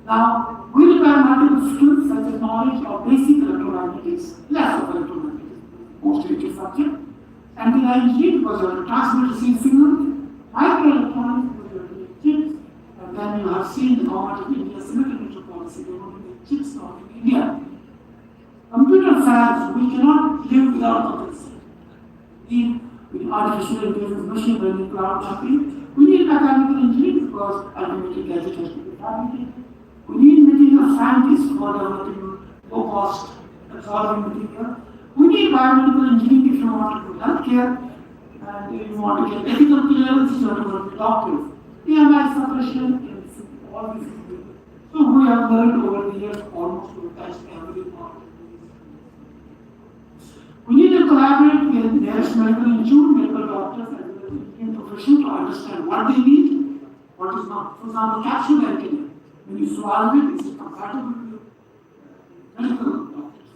Now, we require multiple skills such as knowledge of basic electromagnetics, less of electromagnetics, most related subject. Anti-engineering because you have to transmit receive signals, microelectronics because you have to make chips, and then you have seen the government of India semiconductor policy, they want to make chips now in India. Computer science, we cannot live without computer science. With artificial intelligence, machine learning, cloud computing, we need mechanical engineering because ultimately gadget has to be fabricated. We need material scientists for developing low cost absorbing material. We need biomedical engineering if you want to do healthcare, and if you want to get ethical clearance, you have to work with doctors. EMI suppression, all these things. So we have learned over the years almost to touch every part of this. We need to collaborate with nearest medical institute, medical doctors, and the engineering profession to understand what they need, what is not. For example, capsule antenna. When you swallow it, is it compatible with medical doctors?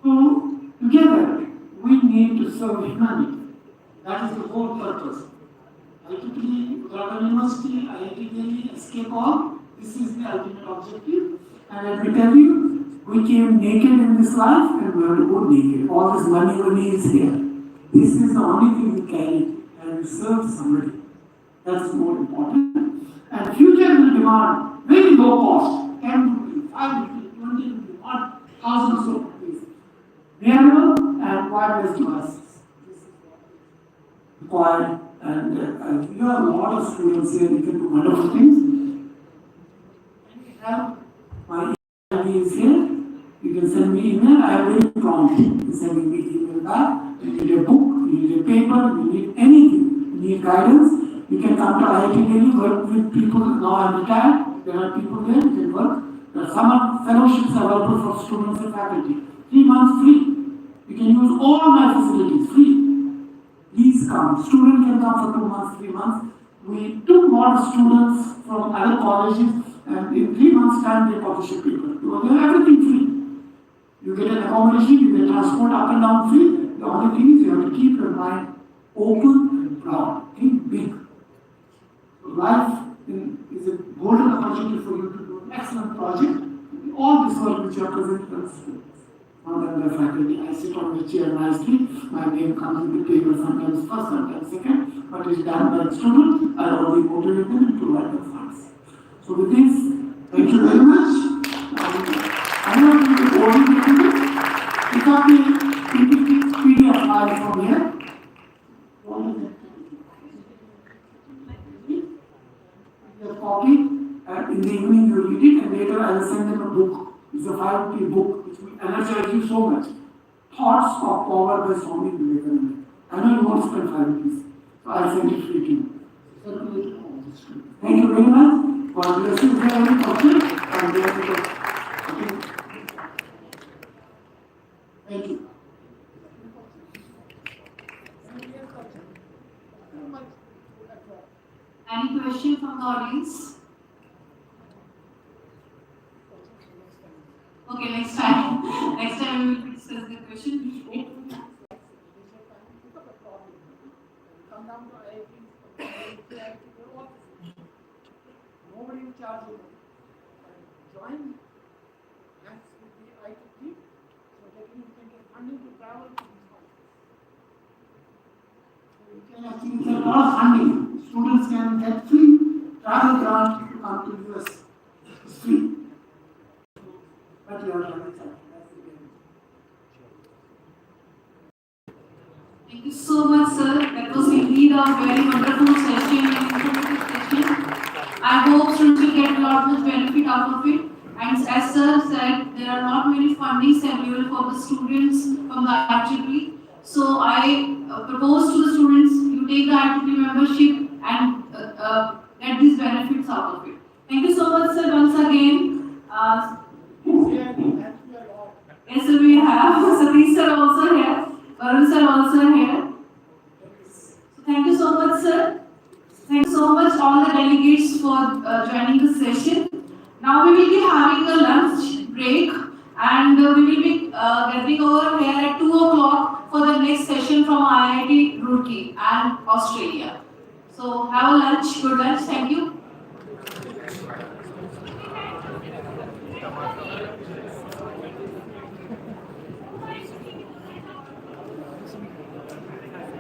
So, together, we need to serve humanity. That is the whole purpose. IEEE, Uttaranchal University, IIT Delhi, escape all. This is the ultimate objective. And let me tell you, we came naked in this life and we have to go naked. All this money is here. This is the only thing we carry and we serve somebody. That's more important. And future will demand very low cost, 10 rupees, 5 rupees, 20 rupees, 1,000 of rupees. Wearable and wireless devices. This is what is required. And we have a lot of students here, we can do wonderful things. And we have my email is here. You can send me email. I am very prompt in sending me email back. You need a book, you need a paper, you need anything, you need guidance. You can come to IIT Delhi, work with people. Now I'm retired. There are people there, you can work. There are summer fellowships available for students and faculty. 3 months free. You can use all my facilities free. Please come. Student can come for 2 months, 3 months. We took more students from other colleges, and in 3 months' time they publish a paper. You have everything free. You get an accommodation, you get transport up and down free. The only thing is you have to keep your mind open and broad. Think big. So life is a golden opportunity for you to do an excellent project. All this work which you are presenting to the students. Not that the faculty, I sit on the chair nicely, my name comes in the paper sometimes first, sometimes second, but it's done by the student. I already motivate them and provide the funds. So with this, thank you very much. I'm not going to be boring you. Pick up the PDF file from here. Your copy, and in the evening you read it, and later I will send them a book. It's a 5-rupee book which will energize you so much. Thoughts of Power by Swami Vivekananda. I know you won't spend 5 rupees, so I'll send it free to you. Thank you very much. God bless you. If you have any questions, I'm there to talk. Thank you. Any question from the audience? Okay, next time. Next time we will discuss the question. Come down to IIT. Nobody will charge you. Join. That's with the IIT. So that you can get funding to travel to these countries. So you can actually get a lot of funding. Students can get free travel grant to come to US. It's free. But you have to understand. Thank you so much, sir. That was indeed a very wonderful session and informative session. I hope students will get a lot of benefit out of it. And as sir said, there are not many fundings available for the students from the IEEE. So I propose to the students, you take the IEEE membership and get these benefits out of it. Thank you so much, sir, once again. Yes, sir, we have. Satish sir also here. Varun sir also here. So thank you so much, sir. Thank you so much all the delegates for joining the session. Now we will be having a lunch break and we will be gathering over here at 2 o'clock for the next session from IIT Roorkee and Australia. So have a lunch, good lunch, thank you.